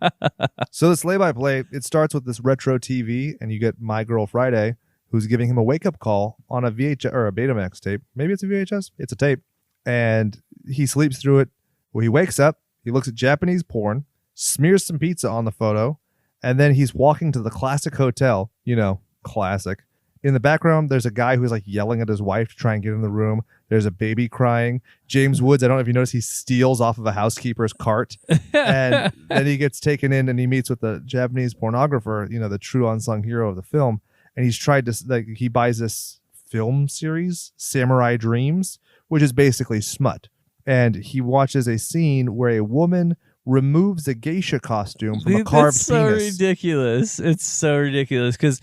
So this play-by-play, it starts with this retro TV, and you get My Girl Friday, who's giving him a wake-up call on a VHS or a Betamax tape. Maybe it's a VHS. It's a tape. And he sleeps through it. Well, he wakes up, he looks at Japanese porn, smears some pizza on the photo, and then he's walking to the classic hotel. You know, classic. In the background, there's a guy who's like yelling at his wife to try and get in the room. There's a baby crying. James Woods, I don't know if you noticed, he steals off of a housekeeper's cart. And then he gets taken in and he meets with the Japanese pornographer, you know, the true unsung hero of the film. And he's tried to, like, he buys this film series, Samurai Dreams, which is basically smut. And he watches a scene where a woman removes a geisha costume from a carved It's so penis. ridiculous. It's so ridiculous because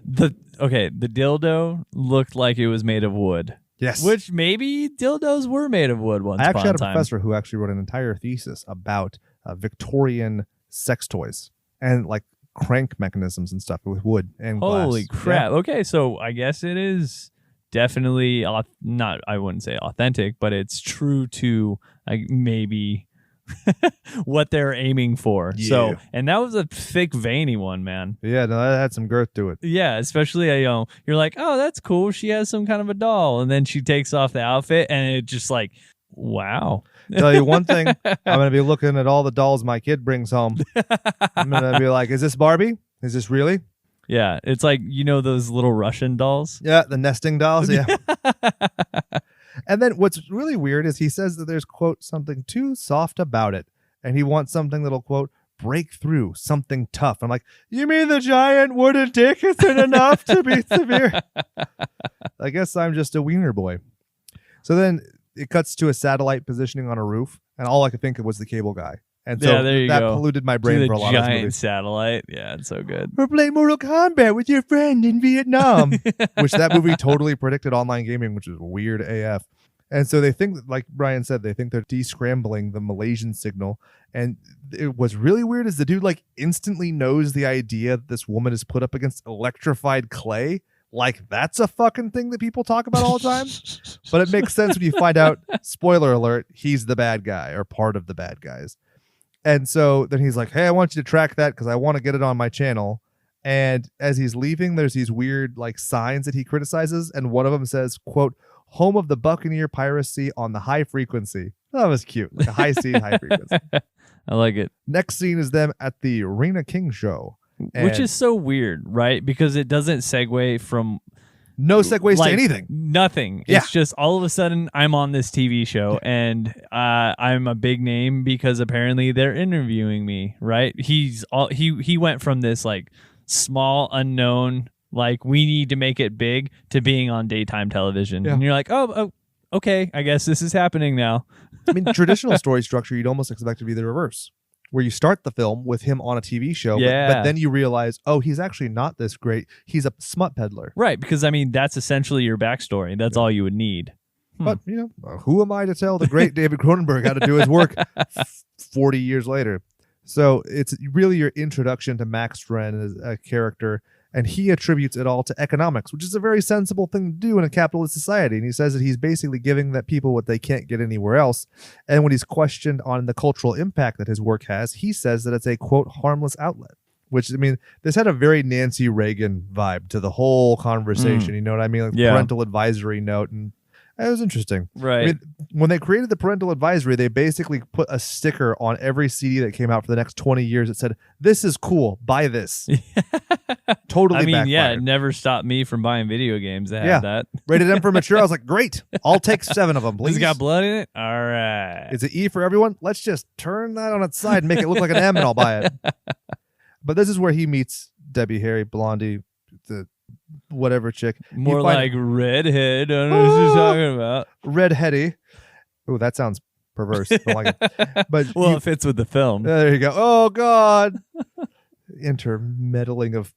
the dildo looked like it was made of wood. Yes. Which maybe dildos were made of wood once I actually had a upon a time. professor who actually wrote an entire thesis about Victorian sex toys and like crank mechanisms and stuff with wood and glass. Holy crap. Yeah. Okay, so I guess it is definitely not, I wouldn't say authentic, but it's true to like maybe what they're aiming for. Yeah. So, and that was a thick, veiny one, man. Yeah, no, that had some girth to it. Yeah, especially you're like, oh, that's cool. She has some kind of a doll, and then she takes off the outfit, and it just like, wow. Tell you one thing, I'm going to be looking at all the dolls my kid brings home. I'm going to be like, is this Barbie? Is this really? Yeah, it's like, you know, those little Russian dolls. Yeah, the nesting dolls. Yeah. And then what's really weird is he says that there's, quote, something too soft about it. And he wants something that'll, quote, break through, something tough. I'm like, you mean the giant wooden dick isn't enough to be severe? I guess I'm just a wiener boy. So then it cuts to a satellite positioning on a roof. And all I could think of was the cable guy. And so Yeah, there you that go. polluted my brain The for a lot of giant movies. satellite. Yeah, it's so good. Or play Mortal Kombat with your friend in Vietnam, which that movie totally predicted online gaming, which is weird AF. And so they think, like Brian said, they think they're descrambling the Malaysian signal. And what's really weird is the dude like instantly knows the idea that this woman is put up against electrified clay. Like that's a fucking thing that people talk about all the time. But it makes sense when you find out, spoiler alert, he's the bad guy or part of the bad guys. And so then he's like, hey, I want you to track that because I want to get it on my channel. And as he's leaving, there's these weird like signs that he criticizes. And one of them says, quote, home of the Buccaneer piracy on the high frequency. That was cute. Like a high C, high frequency. I like it. Next scene is them at the Rena King show. Which is so weird, right? Because it doesn't segue from no segues like, to anything. Nothing. Yeah. It's just all of a sudden I'm on this TV show and I'm a big name because apparently they're interviewing me, right? He went from this like small unknown, like we need to make it big, to being on daytime television. Yeah. And you're like, oh, okay, I guess this is happening now. I mean, traditional story structure, you'd almost expect to be the reverse, where you start the film with him on a TV show, but then you realize, oh, he's actually not this great. He's a smut peddler. Right, because I mean, that's essentially your backstory. That's all you would need. But, you know, who am I to tell the great David Cronenberg how to do his work 40 years later? So it's really your introduction to Max Dren as a character, and he attributes it all to economics, which is a very sensible thing to do in a capitalist society. And he says that he's basically giving that people what they can't get anywhere else. And when he's questioned on the cultural impact that his work has, he says that it's a, quote, harmless outlet. Which, I mean, this had a very Nancy Reagan vibe to the whole conversation. You know what I mean? Like the parental advisory note. And It was interesting. Right. I mean, when they created the parental advisory, they basically put a sticker on every CD that came out for the next 20 years that said, "This is cool. Buy this." Totally I mean, yeah, it backfired. never stopped me from buying video games that had that. Rated M for mature. I was like, great. I'll take 7 of them, please. It's got blood in it? All right. Is it E for everyone? Let's just turn that on its side and make it look like an M and I'll buy it. But this is where he meets Debbie Harry, Blondie, the whatever chick. More You find- like redhead. I don't know what you're talking about. Redheady. Oh, that sounds perverse. I don't like it. But Well, it fits with the film. there you go. Oh, God. Intermeddling of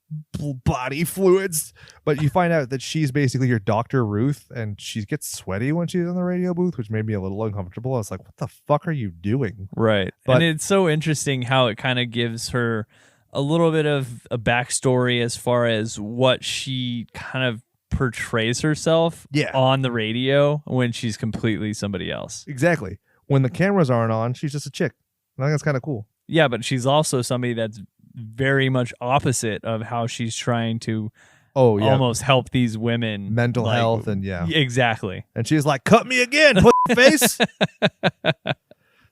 body fluids. But you find out that she's basically your Dr. Ruth, and she gets sweaty when she's in the radio booth, which made me a little uncomfortable. I was like, what the fuck are you doing? Right. But- and it's so interesting how it kind of gives her a little bit of a backstory as far as what she kind of portrays herself Yeah. on the radio when she's completely somebody else. Exactly. When the cameras aren't on, she's just a chick. I think that's kind of cool. Yeah, but she's also somebody that's very much opposite of how she's trying to Oh, yeah. almost help these women. Mental like- health and yeah. Exactly. And she's like, cut me again, put face.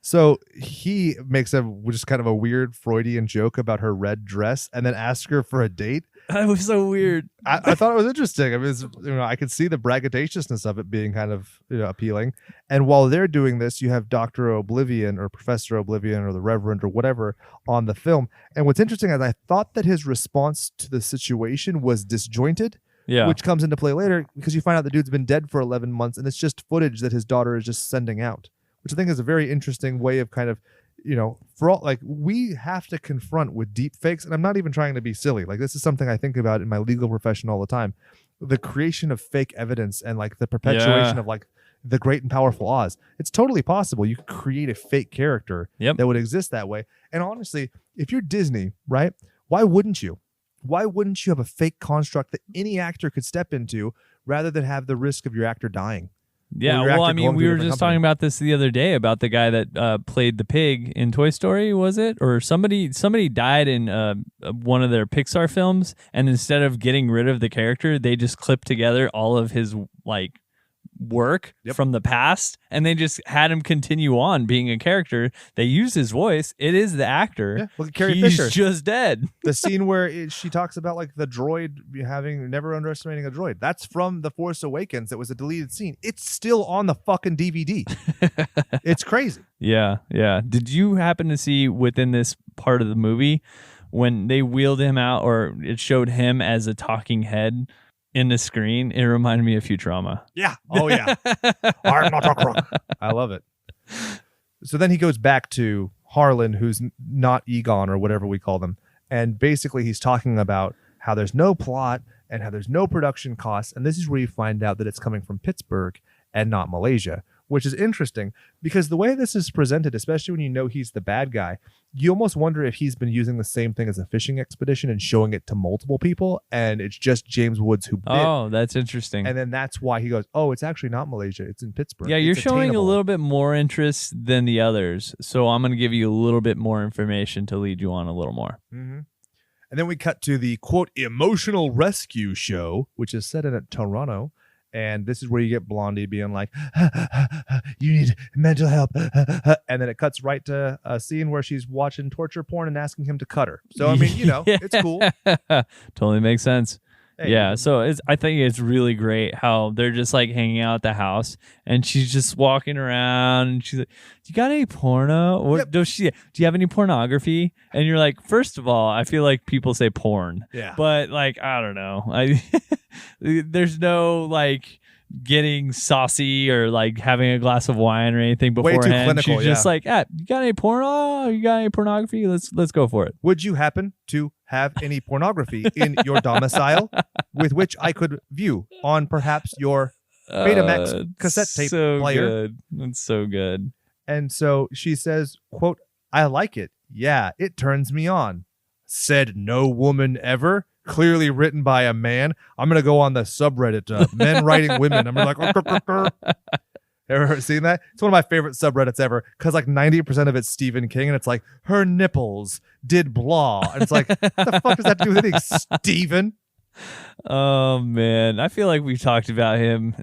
So he makes just kind of a weird Freudian joke about her red dress and then asks her for a date. That was so weird. I thought it was interesting. I mean, I could see the braggadociousness of it being kind of appealing. And while they're doing this, you have Dr. Oblivion or Professor Oblivion or the Reverend or whatever on the film. And what's interesting is I thought that his response to the situation was disjointed, Yeah. which comes into play later because you find out the dude's been dead for 11 months and it's just footage that his daughter is just sending out, which I think is a very interesting way of kind of, for all, like, we have to confront with deep fakes. And I'm not even trying to be silly. Like, this is something I think about in my legal profession all the time. The creation of fake evidence and like the perpetuation Yeah. of like the great and powerful Oz. It's totally possible. You could create a fake character Yep. that would exist that way. And honestly, if you're Disney, right, why wouldn't you? Why wouldn't you have a fake construct that any actor could step into rather than have the risk of your actor dying? Yeah, your well, actor I mean, going to we a were different just company. talking about this the other day about the guy that played the pig in Toy Story, was it? Or somebody died in one of their Pixar films, and instead of getting rid of the character, they just clipped together all of his like work Yep. from the past, and they just had him continue on being a character. They used his voice. It is the actor. Yeah, look at Carrie He's Fisher. just dead. The scene where she talks about like the droid never underestimating a droid. That's from The Force Awakens. It was a deleted scene. It's still on the fucking DVD. It's crazy. Yeah, yeah. Did you happen to see within this part of the movie when they wheeled him out, or it showed him as a talking head in the screen? It reminded me of Futurama. Yeah. Oh yeah. I'm not a crook. I love it. So then he goes back to Harlan, who's not Egon or whatever we call them. And basically he's talking about how there's no plot and how there's no production costs. And this is where you find out that it's coming from Pittsburgh and not Malaysia, which is interesting because the way this is presented, especially when you know he's the bad guy, you almost wonder if he's been using the same thing as a fishing expedition and showing it to multiple people. And it's just James Woods who bit. Oh, that's interesting. And then that's why he goes, oh, it's actually not Malaysia. It's in Pittsburgh. Yeah, you're It's showing attainable. a little bit more interest than the others. So I'm going to give you a little bit more information to lead you on a little more. Mm-hmm. And then we cut to the, quote, emotional rescue show, which is set in Toronto. And this is where you get Blondie being like, you need mental help. And then it cuts right to a scene where she's watching torture porn and asking him to cut her. So, I mean, it's cool. Totally makes sense. Hey, Yeah, so I think it's really great how they're just like hanging out at the house, and she's just walking around, and she's like, "Do you got any porno? Or Yep. do you have any pornography?" And you're like, first of all, I feel like people say porn, Yeah. but like I don't know, there's no like getting saucy or like having a glass of wine or anything Way too beforehand. clinical, She's just yeah. like, you got any porno? You got any pornography? Let's go for it. Would you happen to have any pornography in your domicile with which I could view on perhaps your Betamax cassette tape so player? Good. It's so good. And so she says, quote, I like it. Yeah, it turns me on. Said no woman ever. Clearly written by a man. I'm going to go on the subreddit, men writing women. I'm like, ever seen that? It's one of my favorite subreddits ever because like 90% of it's Stephen King and it's like, her nipples did blah. And it's like, what the fuck does that have to do with anything, Stephen? Oh man, I feel like we've talked about him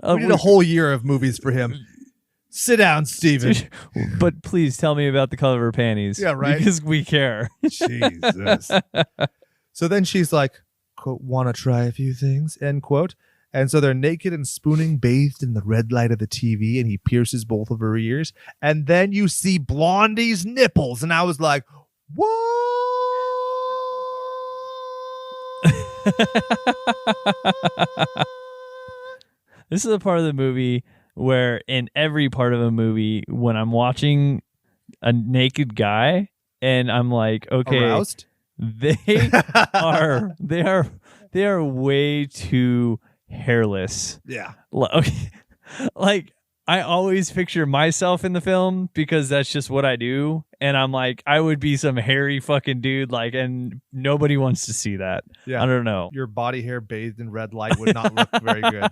We did a whole year of movies for him. Sit down, Steven. But please tell me about the color of her panties. Yeah, right. Because we care. Jesus. So then she's like, quote, "Want to try a few things," end quote. And so they're naked and spooning, bathed in the red light of the TV, and he pierces both of her ears. And then you see Blondie's nipples. And I was like, what? This is a part of the movie where in every part of a movie, when I'm watching a naked guy and I'm like, okay, Aroused? they are way too hairless. Yeah. Okay. Like, I always picture myself in the film because that's just what I do. And I'm like, I would be some hairy fucking dude, like, and nobody wants to see that. Yeah. I don't know. Your body hair bathed in red light would not look very good.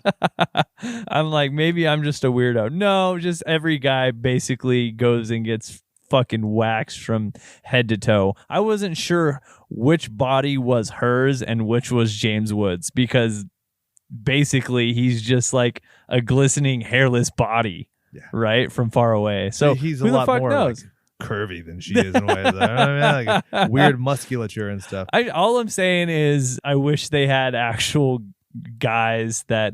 I'm like, maybe I'm just a weirdo. No, just every guy basically goes and gets fucking waxed from head to toe. I wasn't sure which body was hers and which was James Woods because basically he's just like a glistening hairless body, right, from far away. So he's who a lot the fuck more knows? Like curvy than she is in ways. Like weird musculature and stuff. All I'm saying is I wish they had actual guys that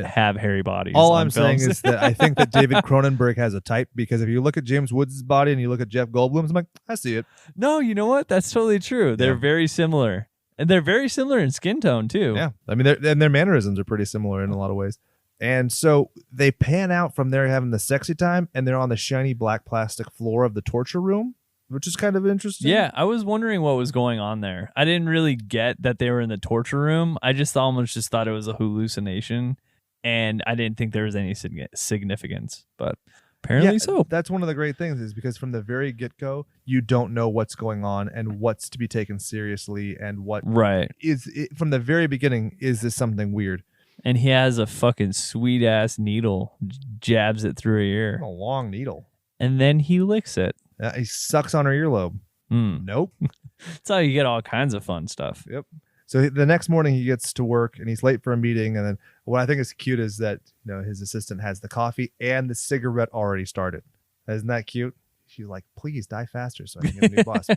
have hairy bodies. All I'm films. saying is that I think that David Cronenberg has a type, because if you look at James Woods' body and you look at Jeff Goldblum's, I'm like, I see it. No, you know what? That's totally true. They're very similar. And they're very similar in skin tone, too. Yeah. I mean, their mannerisms are pretty similar in a lot of ways. And so they pan out from there having the sexy time, and they're on the shiny black plastic floor of the torture room, which is kind of interesting. Yeah, I was wondering what was going on there. I didn't really get that they were in the torture room. I just almost just thought it was a hallucination, and I didn't think there was any significance. But apparently so. That's one of the great things, is because from the very get-go, you don't know what's going on and what's to be taken seriously and what is it, from the very beginning, is this something weird? And he has a fucking sweet ass needle, jabs it through her ear. A long needle. And then he licks it. He sucks on her earlobe. Nope. That's how you get all kinds of fun stuff. Yep. So the next morning he gets to work and he's late for a meeting. And then what I think is cute is that, you know, his assistant has the coffee and the cigarette already started. Isn't that cute? She's like, please die faster so I can get a new boss.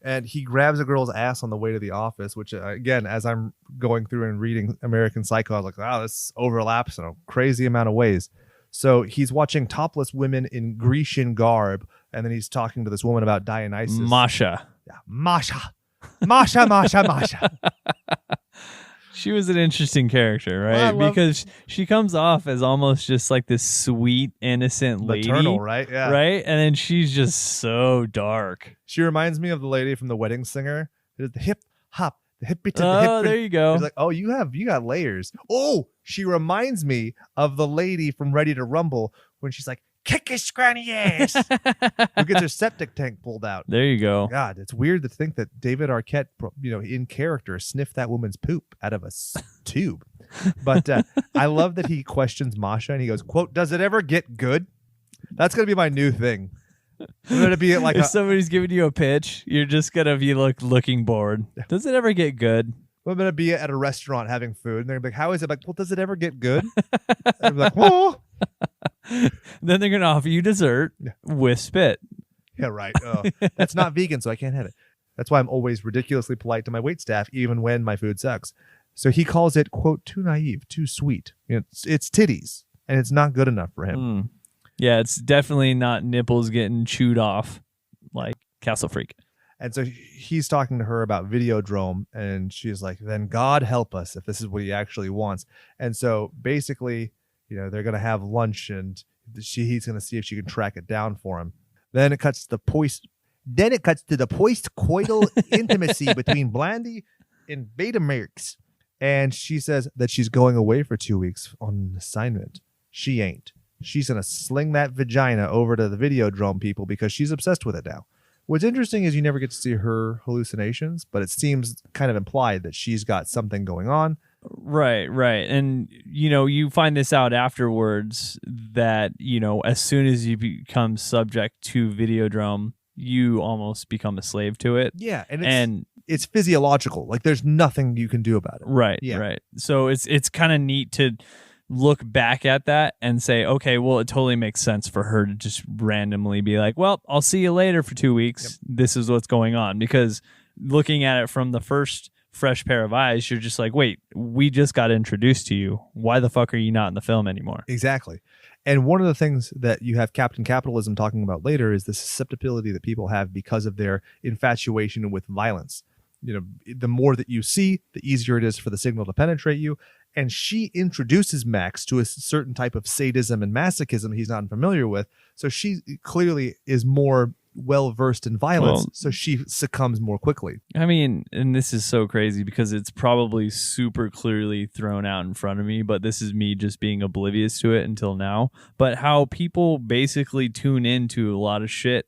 And he grabs a girl's ass on the way to the office, which, again, as I'm going through and reading American Psycho, I was like, wow, this overlaps in a crazy amount of ways. So he's watching topless women in Grecian garb, and then he's talking to this woman about Dionysus. Masha. Yeah, Masha. Masha. She was an interesting character, right? Because she comes off as almost just like this sweet, innocent lady. Maternal, right? Yeah. Right? And then she's just so dark. She reminds me of the lady from The Wedding Singer. The hip hop, the hippie to the hip. Oh, there you go. It's like, oh, you got layers. Oh, she reminds me of the lady from Ready to Rumble when she's like, kick his scrawny ass. Who gets her septic tank pulled out. There you go. God, it's weird to think that David Arquette, you know, in character, sniffed that woman's poop out of a tube. But I love that he questions Masha and he goes, quote, does it ever get good? That's going to be my new thing. I'm going to be like if somebody's giving you a pitch, you're just going to be looking bored. Does it ever get good? I'm going to be at a restaurant having food and they're going to be like, how is it? Like, well, does it ever get good? And I'm like, whoa. Then they're going to offer you dessert with spit. Yeah, right. Oh, that's not vegan, so I can't have it. That's why I'm always ridiculously polite to my waitstaff, even when my food sucks. So he calls it, quote, too naive, too sweet. You know, it's titties, and it's not good enough for him. Yeah, it's definitely not nipples getting chewed off like Castle Freak. And so he's talking to her about Videodrome, and she's like, then God help us if this is what he actually wants. And so basically, you know, they're going to have lunch, and he's going to see if she can track it down for him. Then it cuts to the post-coital intimacy between Blandy and Betamax. And she says that she's going away for 2 weeks on an assignment. She ain't. She's going to sling that vagina over to the Videodrome people because she's obsessed with it now. What's interesting is you never get to see her hallucinations, but it seems kind of implied that she's got something going on. Right. And, you know, you find this out afterwards that, you know, as soon as you become subject to Videodrome, you almost become a slave to it. Yeah. And it's physiological. Like there's nothing you can do about it. Right. Yeah. Right. So it's kind of neat to look back at that and say, okay, well, it totally makes sense for her to just randomly be like, well, I'll see you later for 2 weeks. Yep. This is what's going on. Because looking at it from the first fresh pair of eyes, you're just like, wait, we just got introduced to you. Why the fuck are you not in the film anymore? Exactly. And one of the things that you have Captain Capitalism talking about later is the susceptibility that people have because of their infatuation with violence. You know, the more that you see, the easier it is for the signal to penetrate you. And she introduces Max to a certain type of sadism and masochism he's not familiar with. So she clearly is more well-versed in violence, so she succumbs more quickly. I mean, and this is so crazy because it's probably super clearly thrown out in front of me, but this is me just being oblivious to it until now. But how people basically tune into a lot of shit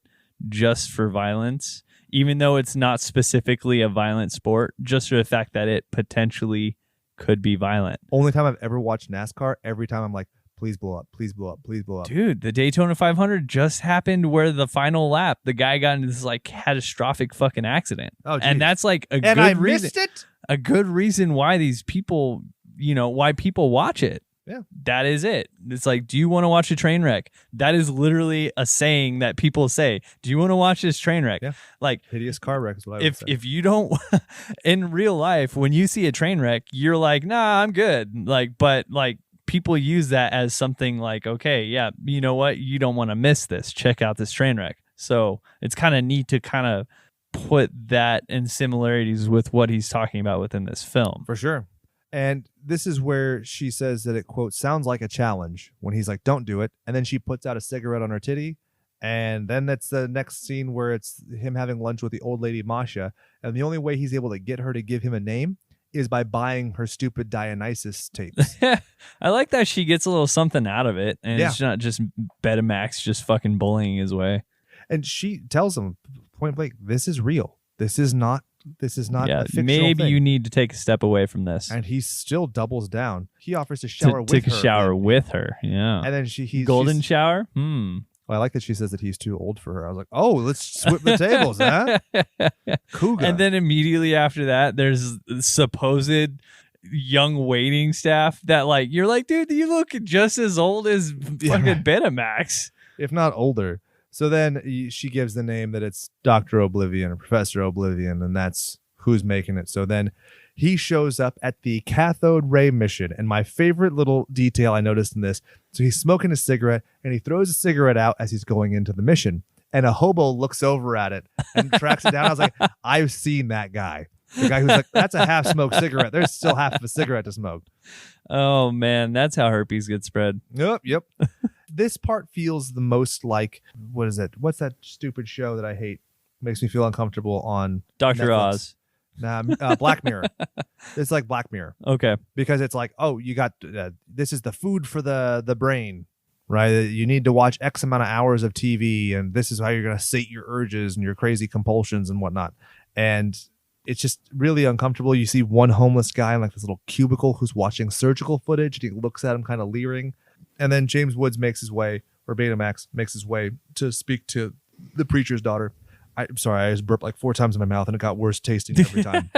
just for violence, even though it's not specifically a violent sport, just for the fact that it potentially could be violent. Only time I've ever watched NASCAR, every time I'm like, please blow up, please blow up, please blow up. Dude, the Daytona 500 just happened where the final lap, the guy got into this like catastrophic fucking accident. Oh, geez. And that's like a and good I reason. Missed it? A good reason why these people, you know, why people watch it. Yeah. That is it. It's like, do you want to watch a train wreck? That is literally a saying that people say. Do you want to watch this train wreck? Yeah. Like hideous car wreck is what I would say. If you don't in real life, when you see a train wreck, you're like, nah, I'm good. Like, but like people use that as something like, okay, yeah, you know what? You don't want to miss this. Check out this train wreck. So it's kind of neat to kind of put that in similarities with what he's talking about within this film. For sure. And this is where she says that it, quote, sounds like a challenge when he's like, don't do it. And then she puts out a cigarette on her titty. And then that's the next scene where it's him having lunch with the old lady, Masha. And the only way he's able to get her to give him a name is by buying her stupid Dionysus tapes. I like that she gets a little something out of it. And it's not just Betamax just fucking bullying his way. And she tells him point blank, this is real. This is not a fictional maybe thing. you need to take a step away from this. And he still doubles down. He offers to shower with her. Take a shower with her. Yeah. And then he's golden shower? Well, I like that she says that he's too old for her. I was like, oh, let's switch the tables, huh? Cougar. And then immediately after that, there's supposed young waiting staff that like, you're like, dude, you look just as old as fucking Betamax. If not older. So then she gives the name that it's Dr. Oblivion or Professor Oblivion, and that's who's making it. So then he shows up at the cathode ray mission. And my favorite little detail I noticed in this, so he's smoking a cigarette and he throws a cigarette out as he's going into the mission. And a hobo looks over at it and tracks it down. I was like, I've seen that guy. The guy who's like, that's a half-smoked cigarette. There's still half of a cigarette to smoke. Oh, man. That's how herpes gets spread. Yep. This part feels the most like, what is it? What's that stupid show that I hate? Makes me feel uncomfortable on Dr. Netflix. Oz. Black Mirror. It's like Black Mirror. Okay. Because it's like, oh, you got, this is the food for the brain, right? You need to watch X amount of hours of TV, and this is how you're going to sate your urges and your crazy compulsions and whatnot. And it's just really uncomfortable. You see one homeless guy in like this little cubicle who's watching surgical footage, and he looks at him kind of leering. And then James Woods makes his way, or Betamax makes his way to speak to the preacher's daughter. I'm sorry, I just burped like 4 times in my mouth and it got worse tasting every time.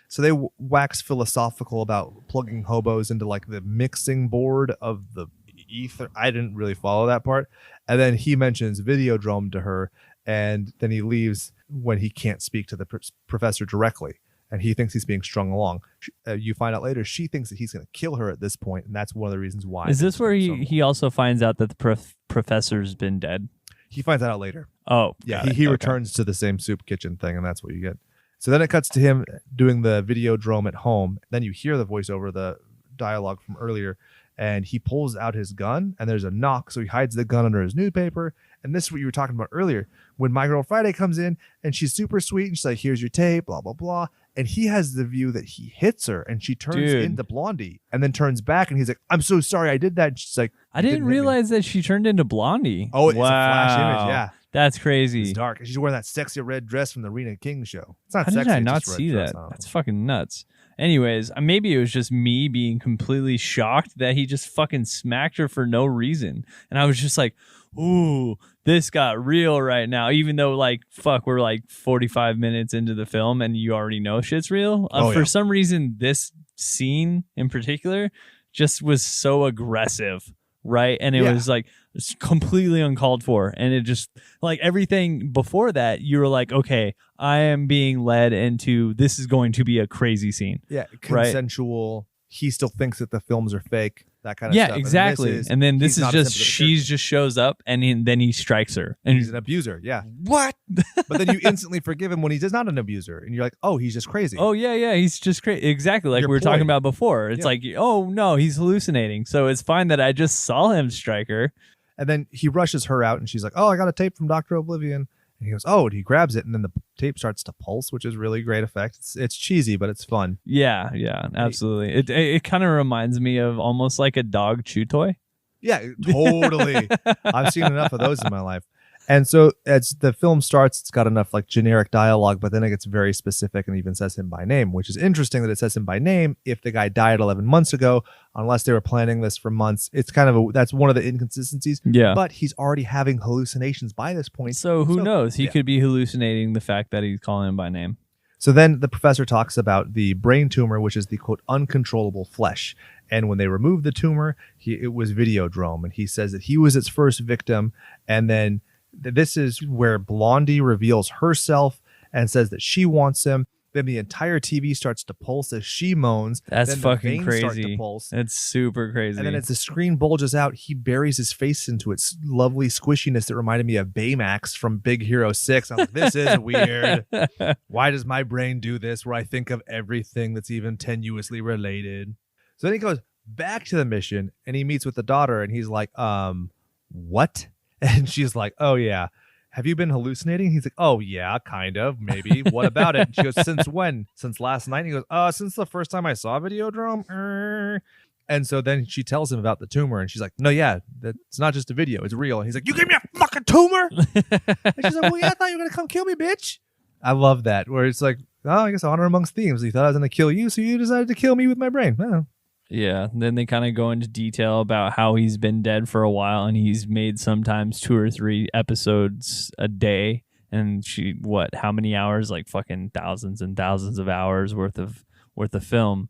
So they wax philosophical about plugging hobos into like the mixing board of the ether. I didn't really follow that part. And then he mentions Videodrome to her, and then he leaves when he can't speak to the professor directly. And he thinks he's being strung along. You find out later she thinks that he's going to kill her at this point, and that's one of the reasons why. Is this where he also finds out that the professor's been dead? He finds that out later. Oh, yeah. He returns to the same soup kitchen thing, and that's what you get. So then it cuts to him doing the Videodrome at home. Then you hear the voiceover, the dialogue from earlier, and he pulls out his gun, and there's a knock, so he hides the gun under his newspaper. And this is what you were talking about earlier. When My Girl Friday comes in, and she's super sweet, and she's like, here's your tape, blah, blah, blah. And he has the view that he hits her, and she turns into Blondie, and then turns back, and he's like, I'm so sorry I did that. And she's like, I didn't realize that she turned into Blondie. Oh, it's a flash image, yeah. That's crazy. It's dark. And she's wearing that sexy red dress from the Rena King show. It's not How sexy. Did I not see that? That's fucking nuts. Anyways, maybe it was just me being completely shocked that he just fucking smacked her for no reason. And I was just like, ooh, this got real right now. Even though, like, fuck, we're like 45 minutes into the film and you already know shit's real. For some reason, this scene in particular just was so aggressive, right? And it was like it's completely uncalled for. And it just like everything before that, you were like, okay, I am being led into this is going to be a crazy scene. Yeah, consensual. Right? He still thinks that the films are fake. That kind of stuff. Yeah, exactly. And then this is just she just shows up and then he strikes her. And he's an abuser. Yeah. What? But then you instantly forgive him when he's not an abuser. And you're like, oh, he's just crazy. Oh, yeah. He's just crazy. Exactly. Like we were talking about before. It's like, oh, no, he's hallucinating. So it's fine that I just saw him strike her. And then he rushes her out and she's like, oh, I got a tape from Dr. Oblivion. And he goes, oh, and he grabs it, and then the tape starts to pulse, which is really great effect. It's cheesy, but it's fun. Yeah, absolutely. It kind of reminds me of almost like a dog chew toy. Yeah, totally. I've seen enough of those in my life. And so as the film starts, it's got enough like generic dialogue, but then it gets very specific and even says him by name, which is interesting that it says him by name if the guy died 11 months ago, unless they were planning this for months. It's kind of that's one of the inconsistencies. Yeah. But he's already having hallucinations by this point. So who knows? He could be hallucinating the fact that he's calling him by name. So then the professor talks about the brain tumor, which is the, quote, uncontrollable flesh. And when they removed the tumor, it was Videodrome. And he says that he was its first victim. And then this is where Blondie reveals herself and says that she wants him. Then the entire TV starts to pulse as she moans. That's then fucking crazy. Start to pulse. It's super crazy. And then as the screen bulges out, he buries his face into its lovely squishiness that reminded me of Baymax from Big Hero 6. I'm like, this is weird. Why does my brain do this where I think of everything that's even tenuously related? So then he goes back to the mission and he meets with the daughter and he's like, what? And she's like, oh, yeah. Have you been hallucinating? He's like, oh, yeah, kind of, maybe. What about it? And she goes, since when? Since last night? And he goes, since the first time I saw Videodrome. And so then she tells him about the tumor. And she's like, no, yeah, it's not just a video. It's real. And he's like, you gave me a fucking tumor? And she's like, well, yeah, I thought you were going to come kill me, bitch. I love that, where it's like, oh, I guess honor amongst thieves. He thought I was going to kill you, so you decided to kill me with my brain. Oh. Yeah, then they kind of go into detail about how he's been dead for a while and he's made sometimes 2 or 3 episodes a day. And how many hours? Like fucking thousands and thousands of hours worth of film.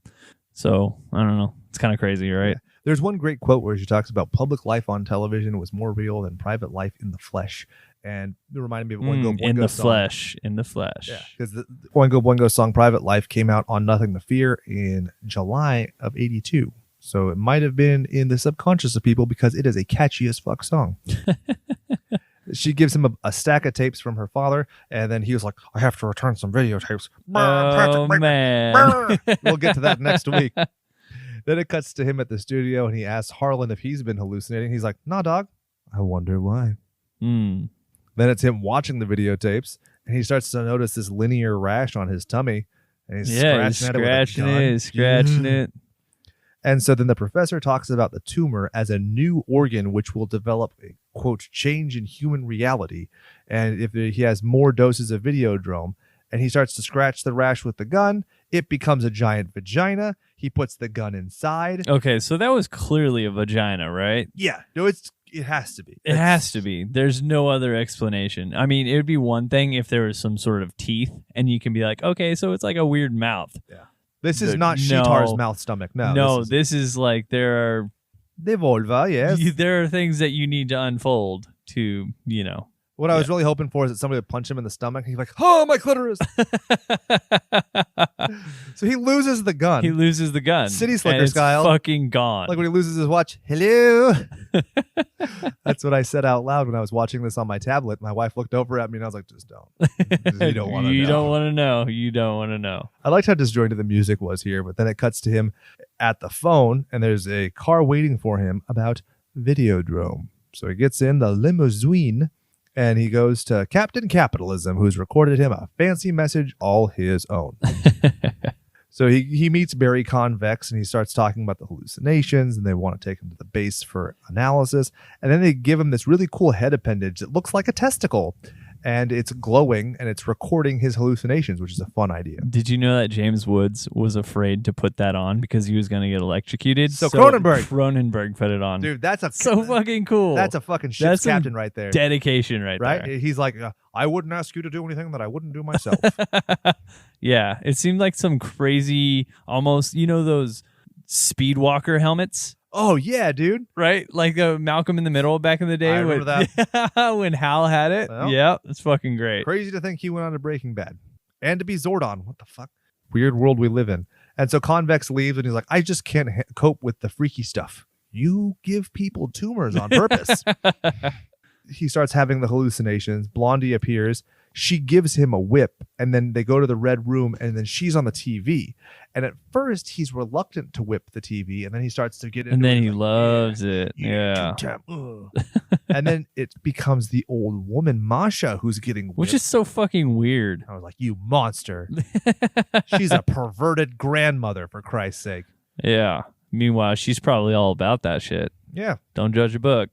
So I don't know. It's kind of crazy, right? Yeah. There's one great quote where she talks about public life on television was more real than private life in the flesh. And it reminded me of Oingo Boingo in the song. flesh. In the flesh. Yeah, because the Oingo Boingo song Private Life came out on Nothing to Fear in July of 82. So it might have been in the subconscious of people because it is a catchy as fuck song. She gives him a stack of tapes from her father, and then he was like, I have to return some videotapes. Oh, man. We'll get to that next week. Then it cuts to him at the studio, and he asks Harlan if he's been hallucinating. He's like, nah, dog. I wonder why. Then it's him watching the videotapes, and he starts to notice this linear rash on his tummy. And he's scratching it. And so then the professor talks about the tumor as a new organ which will develop a, quote, change in human reality. And if he has more doses of Videodrome, and he starts to scratch the rash with the gun, it becomes a giant vagina. He puts the gun inside. Okay, so that was clearly a vagina, right? Yeah. No, it has to be. It has to be. There's no other explanation. I mean, it would be one thing if there was some sort of teeth and you can be like, okay, so it's like a weird mouth. Yeah. This is not Shitar's mouth stomach. No, this is like there are... Devolve, yes. There are things that you need to unfold to, What I was really hoping for is that somebody would punch him in the stomach. And he's like, oh, my clitoris. So he loses the gun. City Slicker style. Fucking gone. Like when he loses his watch. Hello. That's what I said out loud when I was watching this on my tablet. My wife looked over at me and I was like, just don't. You don't want to know. You don't want to know. You don't want to know. I liked how disjointed the music was here, but then it cuts to him at the phone and there's a car waiting for him about Videodrome. So he gets in the limousine. And he goes to Captain Capitalism, who's recorded him a fancy message all his own. So he meets Barry Convex, and he starts talking about the hallucinations, and they want to take him to the base for analysis. And then they give him this really cool head appendage that looks like a testicle. And it's glowing, and it's recording his hallucinations, which is a fun idea. Did you know that James Woods was afraid to put that on because he was going to get electrocuted? So Cronenberg put it on. Dude, that's so fucking cool. That's a fucking ship's captain right there. Dedication right there. He's like, I wouldn't ask you to do anything that I wouldn't do myself. Yeah, it seemed like some crazy, almost, those speedwalker helmets. Oh yeah, dude. Right? Like Malcolm in the Middle back in the day. I remember that. When Hal had it. Well, yeah, it's fucking great. Crazy to think he went on to Breaking Bad. And to be Zordon. What the fuck? Weird world we live in. And so Convex leaves and he's like, I just can't cope with the freaky stuff. You give people tumors on purpose. He starts having the hallucinations. Blondie appears. She gives him a whip, and then they go to the red room, and then she's on the TV. And at first, he's reluctant to whip the TV, and then he starts to get into and then it. he Like, loves it. Yeah. And then it becomes the old woman, Masha, who's getting whipped. Which is so fucking weird. I was like, you monster. She's a perverted grandmother, for Christ's sake. Yeah. Meanwhile, she's probably all about that shit. Yeah. Don't judge a book.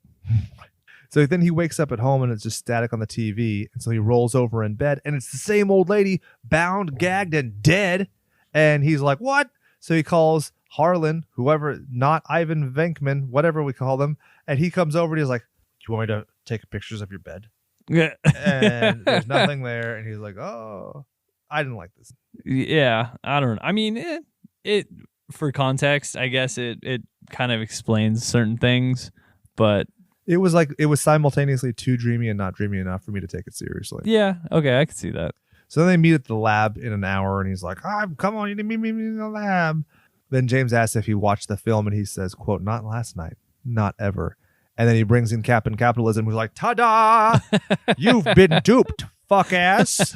So then he wakes up at home and it's just static on the TV. And so he rolls over in bed and it's the same old lady, bound, gagged, and dead. And he's like, what? So he calls Harlan, whoever, not Ivan Venkman, whatever we call them. And he comes over and he's like, do you want me to take pictures of your bed? Yeah. And there's nothing there. And he's like, oh, I didn't like this. Yeah. I don't know. I mean, it for context, I guess it kind of explains certain things, but it was simultaneously too dreamy and not dreamy enough for me to take it seriously. yeah, okay, I can see that. So then they meet at the lab in an hour, and he's like, come on, you need to meet me in the lab. Then James asks if he watched the film, and he says, quote, not last night, not ever. And then he brings in Captain Capitalism, who's like, ta-da! You've been duped, fuck ass.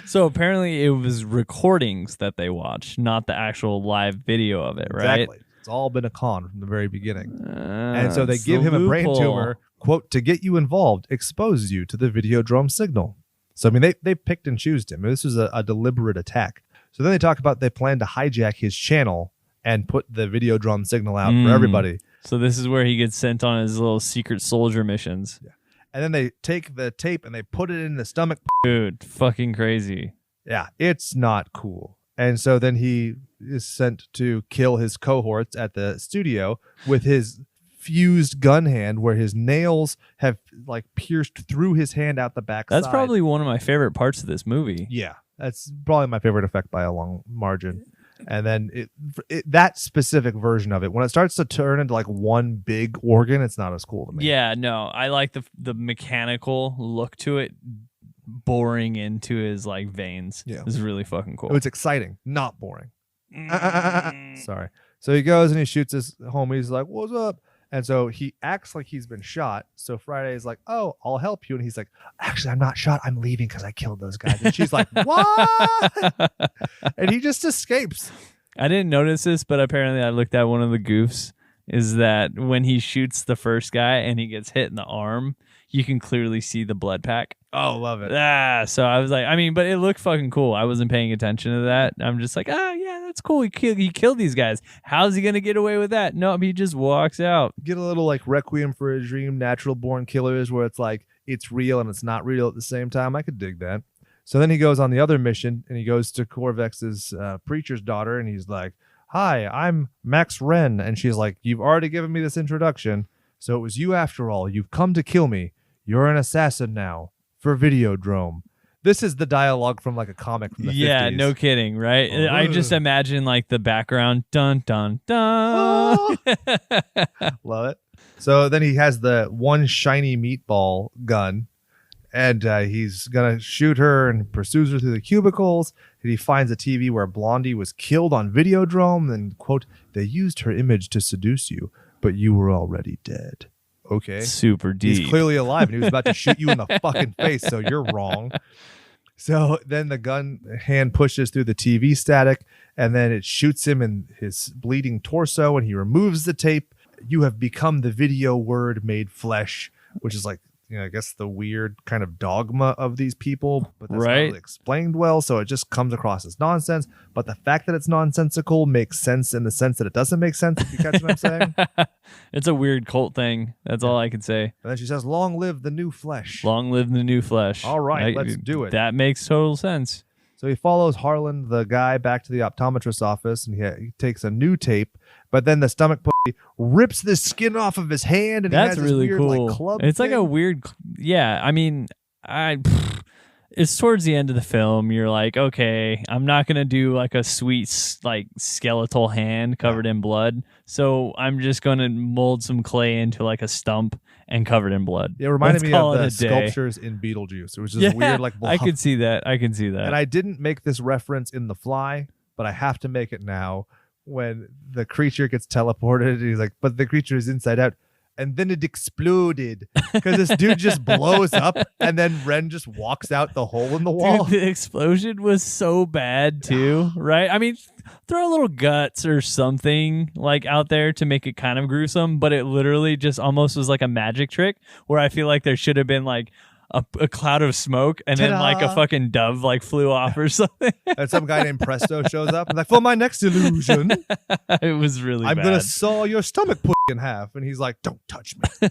So apparently it was recordings that they watched, not the actual live video of it, right? Exactly. It's all been a con from the very beginning. And so they it's give the him a brain loophole. tumor, quote, to get you involved, expose you to the Videodrome signal. So, I mean, they picked and chose him. This was a deliberate attack. So then they talk about they plan to hijack his channel and put the Videodrome signal out for everybody. So this is where he gets sent on his little secret soldier missions. Yeah. And then they take the tape and they put it in the stomach. Dude, fucking crazy. Yeah, it's not cool. And so then he is sent to kill his cohorts at the studio with his fused gun hand, where his nails have like pierced through his hand out the back. That's probably one of my favorite parts of this movie. Yeah, that's probably my favorite effect by a long margin. And then that specific version of it, when it starts to turn into like one big organ, it's not as cool to me. Yeah, no, I like the mechanical look to it, boring into his like veins. Yeah, it's really fucking cool. It's exciting, not boring. Sorry. So he goes and he shoots his homie. He's like, "What's up?" And so he acts like he's been shot. So Friday's like, "Oh, I'll help you." And he's like, "Actually, I'm not shot. I'm leaving because I killed those guys." And she's like, "What?" And he just escapes. I didn't notice this, but apparently I looked at one of the goofs. Is that when he shoots the first guy and he gets hit in the arm, you can clearly see the blood pack. Oh, love it. So I was like, I mean, but it looked fucking cool. I wasn't paying attention to that. I'm just like, yeah, that's cool. He killed these guys. How's he gonna get away with that? No, he just walks out. Get a little like Requiem for a Dream, Natural Born Killers, where it's like it's real and it's not real at the same time. I could dig that. So then he goes on the other mission and he goes to Corvex's preacher's daughter and he's like, "Hi, I'm Max Wren." And she's like, "You've already given me this introduction, so it was you after all. You've come to kill me. You're an assassin now for Videodrome." This is the dialogue from like a comic from the 50s. No kidding, right? Oh. I just imagine like the background, dun dun dun. Oh. Love it. So then he has the one shiny meatball gun, and he's gonna shoot her and pursues her through the cubicles. And he finds a TV where Blondie was killed on Videodrome. And quote, "They used her image to seduce you, but you were already dead." Okay. Super deep. He's clearly alive and he was about to shoot you in the fucking face, so you're wrong. So then the gun hand pushes through the TV static and then it shoots him in his bleeding torso and he removes the tape. "You have become the video word made flesh," which is like, I guess the weird kind of dogma of these people, but that's not really explained well, so it just comes across as nonsense. But the fact that it's nonsensical makes sense in the sense that it doesn't make sense, if you catch what I'm saying. It's a weird cult thing. That's all I can say. And then she says, "Long live the new flesh." Long live the new flesh. All right, let's do it. That makes total sense. So he follows Harlan, the guy, back to the optometrist's office, and he takes a new tape. But then the stomach pussy rips the skin off of his hand, and that's he has really this weird, cool. like, club it's thing. like a weird, yeah. I mean, it's towards the end of the film. You're like, okay, I'm not gonna do like a sweet like skeletal hand covered in blood, so I'm just gonna mold some clay into like a stump and covered in blood. It reminded me of the day. sculptures in Beetlejuice. It was just weird, like I could see that. And I didn't make this reference in The Fly, but I have to make it now. When the creature gets teleported, he's like, but the creature is inside out. And then it exploded because this dude just blows up and then Ren just walks out the hole in the wall. Dude, the explosion was so bad too, right? I mean, throw a little guts or something like out there to make it kind of gruesome, but it literally just almost was like a magic trick where I feel like there should have been like a cloud of smoke and Ta-da! then like a fucking dove like flew off or something. And some guy named Presto shows up and like, for my next illusion, It was really I'm bad. going to saw your stomach in half. And he's like, don't touch me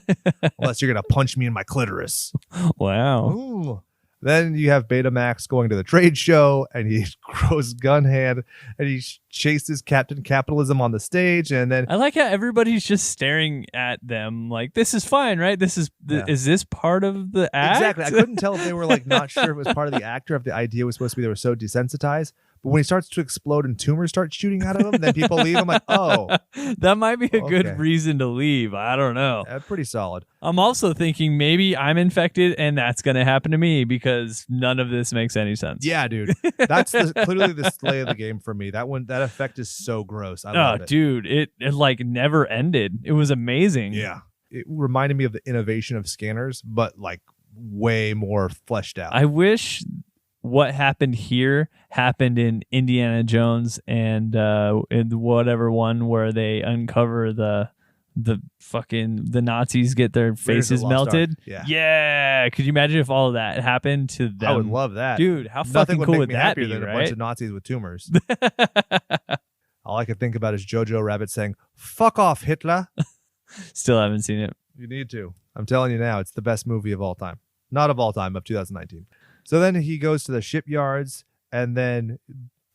unless you're going to punch me in my clitoris. Wow. Ooh. Then you have Betamax going to the trade show and he grows gun hand and he chases Captain Capitalism on the stage. And then I like how everybody's just staring at them like, this is fine, right? This is is this part of the act? Exactly. I couldn't tell if they were like not sure if it was part of the actor, if the idea was supposed to be they were so desensitized. But when he starts to explode and tumors start shooting out of him, then people leave. I'm like, oh, that might be a Okay. good reason to leave. I don't know. pretty solid. I'm also thinking maybe I'm infected and that's going to happen to me because none of this makes any sense. Yeah, dude. That's clearly the slay of the game for me. That effect is so gross. I love it. Dude, it like never ended. It was amazing. Yeah. It reminded me of the innovation of scanners, but like way more fleshed out. I wish what happened here happened in Indiana Jones and in whatever one where they uncover the Nazis get their faces melted. Yeah. Could you imagine if all of that happened to them? I would love that. Dude, how Nothing fucking would cool make would me that happier be, than a right? bunch of Nazis with tumors. All I could think about is Jojo Rabbit saying, fuck off, Hitler. Still haven't seen it. You need to. I'm telling you now, it's the best movie of all time. Not of all time, of 2019. So then he goes to the shipyards, and then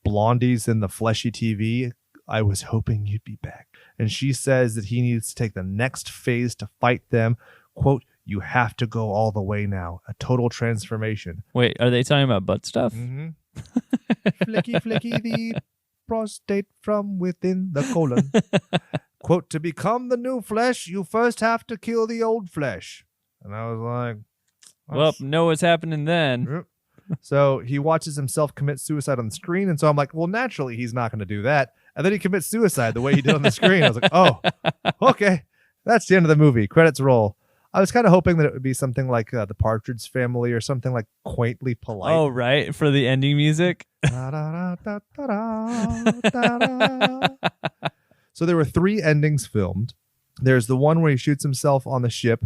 Blondie's in the fleshy TV. I was hoping you'd be back. And she says that he needs to take the next phase to fight them. Quote, you have to go all the way now. A total transformation. Wait, are they talking about butt stuff? Mm-hmm. Flicky, the prostate from within the colon. Quote, to become the new flesh, you first have to kill the old flesh. And I was like, Well, know what's happening then. So he watches himself commit suicide on the screen. And so I'm like, well, naturally, he's not going to do that. And then he commits suicide the way he did on the screen. I was like, oh, okay. That's the end of the movie. Credits roll. I was kind of hoping that it would be something like The Partridge Family or something like quaintly polite. Oh, right. For the ending music. So there were 3 endings filmed. There's the one where he shoots himself on the ship.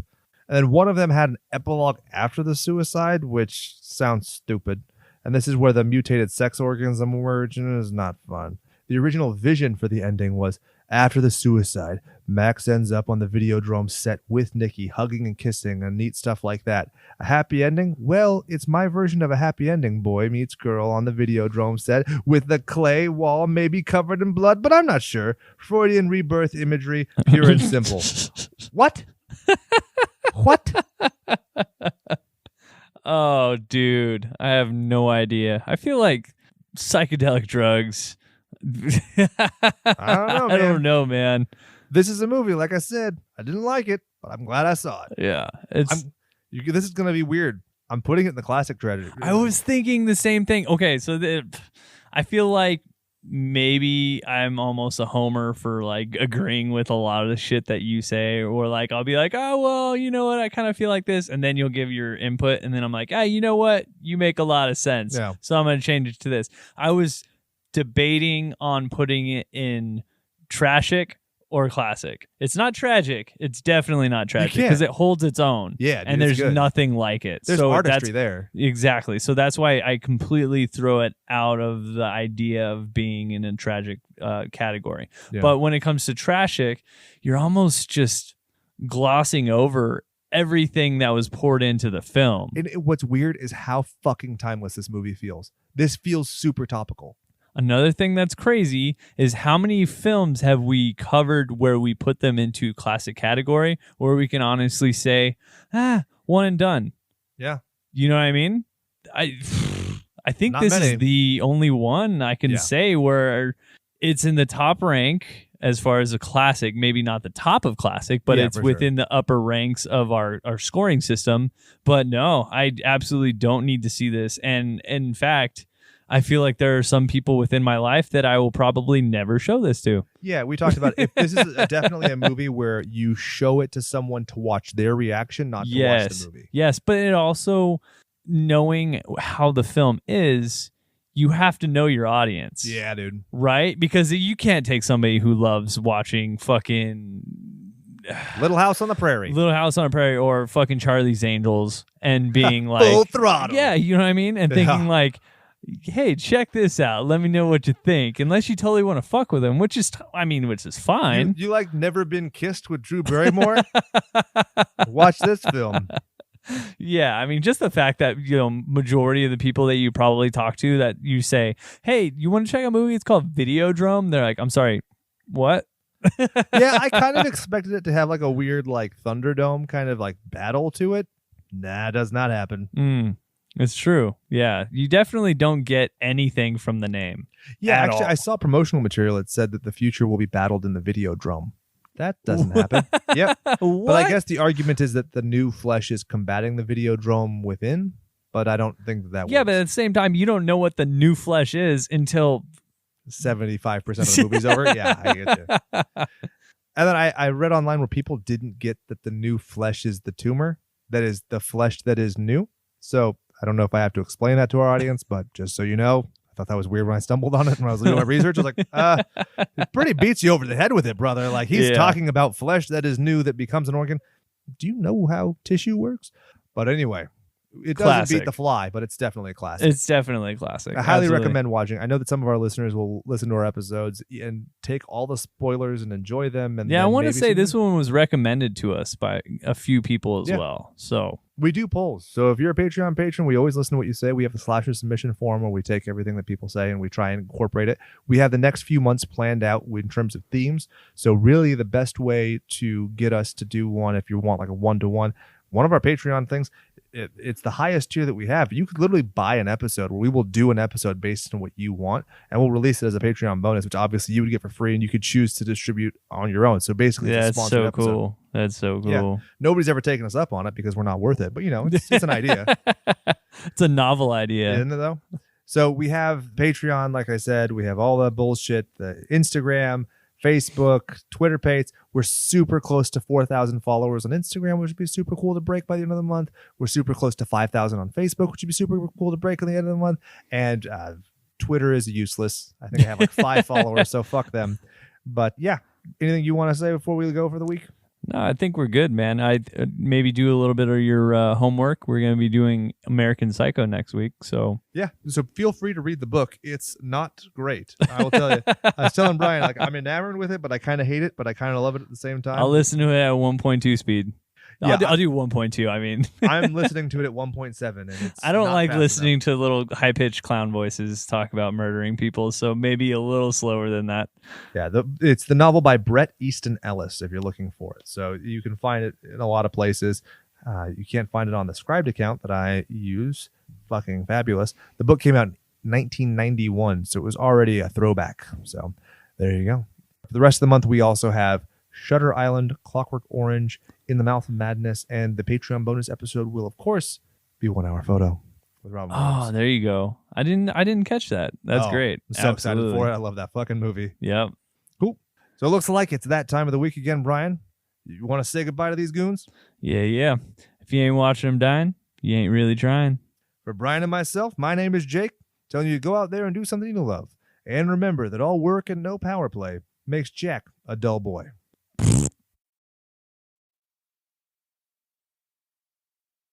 And then one of them had an epilogue after the suicide, which sounds stupid. And this is where the mutated sex organs emerge, and it is not fun. The original vision for the ending was, after the suicide, Max ends up on the Videodrome set with Nikki, hugging and kissing and neat stuff like that. A happy ending? Well, it's my version of a happy ending. Boy meets girl on the Videodrome set with the clay wall maybe covered in blood, but I'm not sure. Freudian rebirth imagery, pure and simple. What? What? Oh, dude. I have no idea. I feel like psychedelic drugs. I don't know, man. This is a movie, like I said. I didn't like it, but I'm glad I saw it. Yeah. This This is going to be weird. I'm putting it in the classic tragedy. I was thinking the same thing. Okay, so I feel like maybe I'm almost a homer for like agreeing with a lot of the shit that you say, or like I'll be like, oh well, you know what, I kind of feel like this, and then you'll give your input, and then I'm like, you know what, you make a lot of sense. Yeah. So I'm gonna change it to this. I was debating on putting it in tragic or classic. It's not tragic. It's definitely not tragic because it holds its own. Yeah, dude, and there's good. nothing like it. There's so artistry there. Exactly. So that's why I completely throw it out of the idea of being in a tragic category. Yeah. But when it comes to tragic, you're almost just glossing over everything that was poured into the film. And what's weird is how fucking timeless this movie feels. This feels super topical. Another thing that's crazy is how many films have we covered where we put them into classic category, where we can honestly say, one and done. Yeah. You know what I mean? I think Not this many. is the only one I can say where it's in the top rank as far as a classic, maybe not the top of classic, but it's within the upper ranks of our scoring system. But no, I absolutely don't need to see this. And in fact, I feel like there are some people within my life that I will probably never show this to. Yeah, we talked about if this is definitely a movie where you show it to someone to watch their reaction, not to watch the movie. Yes, but it also, knowing how the film is, you have to know your audience. Yeah, dude. Right? Because you can't take somebody who loves watching fucking Little House on the Prairie. Little House on the Prairie or fucking Charlie's Angels and being like full throttle. Yeah, you know what I mean? And thinking like, hey, check this out. Let me know what you think. Unless you totally want to fuck with him, which is fine. You like Never Been Kissed with Drew Barrymore? Watch this film. Yeah, I mean, just the fact that, majority of the people that you probably talk to that you say, hey, you want to check out a movie? It's called Videodrome. They're like, I'm sorry, what? Yeah, I kind of expected it to have like a weird like Thunderdome kind of like battle to it. Nah, does not happen. It's true. Yeah, you definitely don't get anything from the name. Yeah, actually, I saw promotional material that said that the future will be battled in the Videodrome. That doesn't happen. Yep. But I guess the argument is that the new flesh is combating the Videodrome within, but I don't think that Yeah, works. but at the same time, you don't know what the new flesh is until 75% of the movie's over. Yeah, I get you. And then I read online where people didn't get that the new flesh is the tumor, that is the flesh that is new. So I don't know if I have to explain that to our audience, but just so you know, I thought that was weird when I stumbled on it when I was doing my research. I was like, it pretty beats you over the head with it, brother. Like he's talking about flesh that is new that becomes an organ. Do you know how tissue works? But anyway, it doesn't beat The Fly, but it's definitely a classic. It's definitely a classic. I highly recommend watching. I know that some of our listeners will listen to our episodes and take all the spoilers and enjoy them. And I want to say this one was recommended to us by a few people as well. So we do polls. So if you're a Patreon patron, we always listen to what you say. We have the Slasher submission form where we take everything that people say and we try and incorporate it. We have the next few months planned out in terms of themes. So really the best way to get us to do one, if you want like a 1-to-1, one of our Patreon things, it's the highest tier that we have. You could literally buy an episode where we will do an episode based on what you want, and we'll release it as a Patreon bonus, which obviously you would get for free, and you could choose to distribute on your own. So basically, it's a sponsored episode. Cool. That's so cool. Yeah. Nobody's ever taken us up on it because we're not worth it, but it's an idea. It's a novel idea, isn't it though? So we have Patreon, like I said, we have all the bullshit, the Instagram, Facebook, Twitter page. We're super close to 4,000 followers on Instagram, which would be super cool to break by the end of the month. We're super close to 5,000 on Facebook, which would be super cool to break at the end of the month. And Twitter is useless. I think I have like 5 followers, so fuck them. But yeah, anything you want to say before we go for the week? No, I think we're good, man. I'd maybe do a little bit of your homework. We're going to be doing American Psycho next week. So yeah, so feel free to read the book. It's not great, I will tell you. I was telling Brian, like, I'm enamored with it, but I kind of hate it, but I kind of love it at the same time. I'll listen to it at 1.2 speed. Yeah, I'll do 1.2. I mean, I'm listening to it at 1.7, and it's I don't not like fast listening enough. to little high-pitched clown voices talk about murdering people, so maybe a little slower than that. Yeah, it's the novel by Bret Easton Ellis, if you're looking for it. So you can find it in a lot of places. You can't find it on the Scribd account that I use. Fucking fabulous. The book came out in 1991, so it was already a throwback. So there you go. For the rest of the month, we also have Shutter Island, Clockwork Orange, In the Mouth of Madness, and the Patreon bonus episode will, of course, be 1 hour photo with Robin Williams. Oh, there you go. I didn't catch that. That's great. I'm so excited for it. I love that fucking movie. Yep. Cool. So it looks like it's that time of the week again, Brian. You want to say goodbye to these goons? Yeah. If you ain't watching them dying, you ain't really trying. For Brian and myself, my name is Jake, telling you to go out there and do something you love. And remember that all work and no power play makes Jack a dull boy.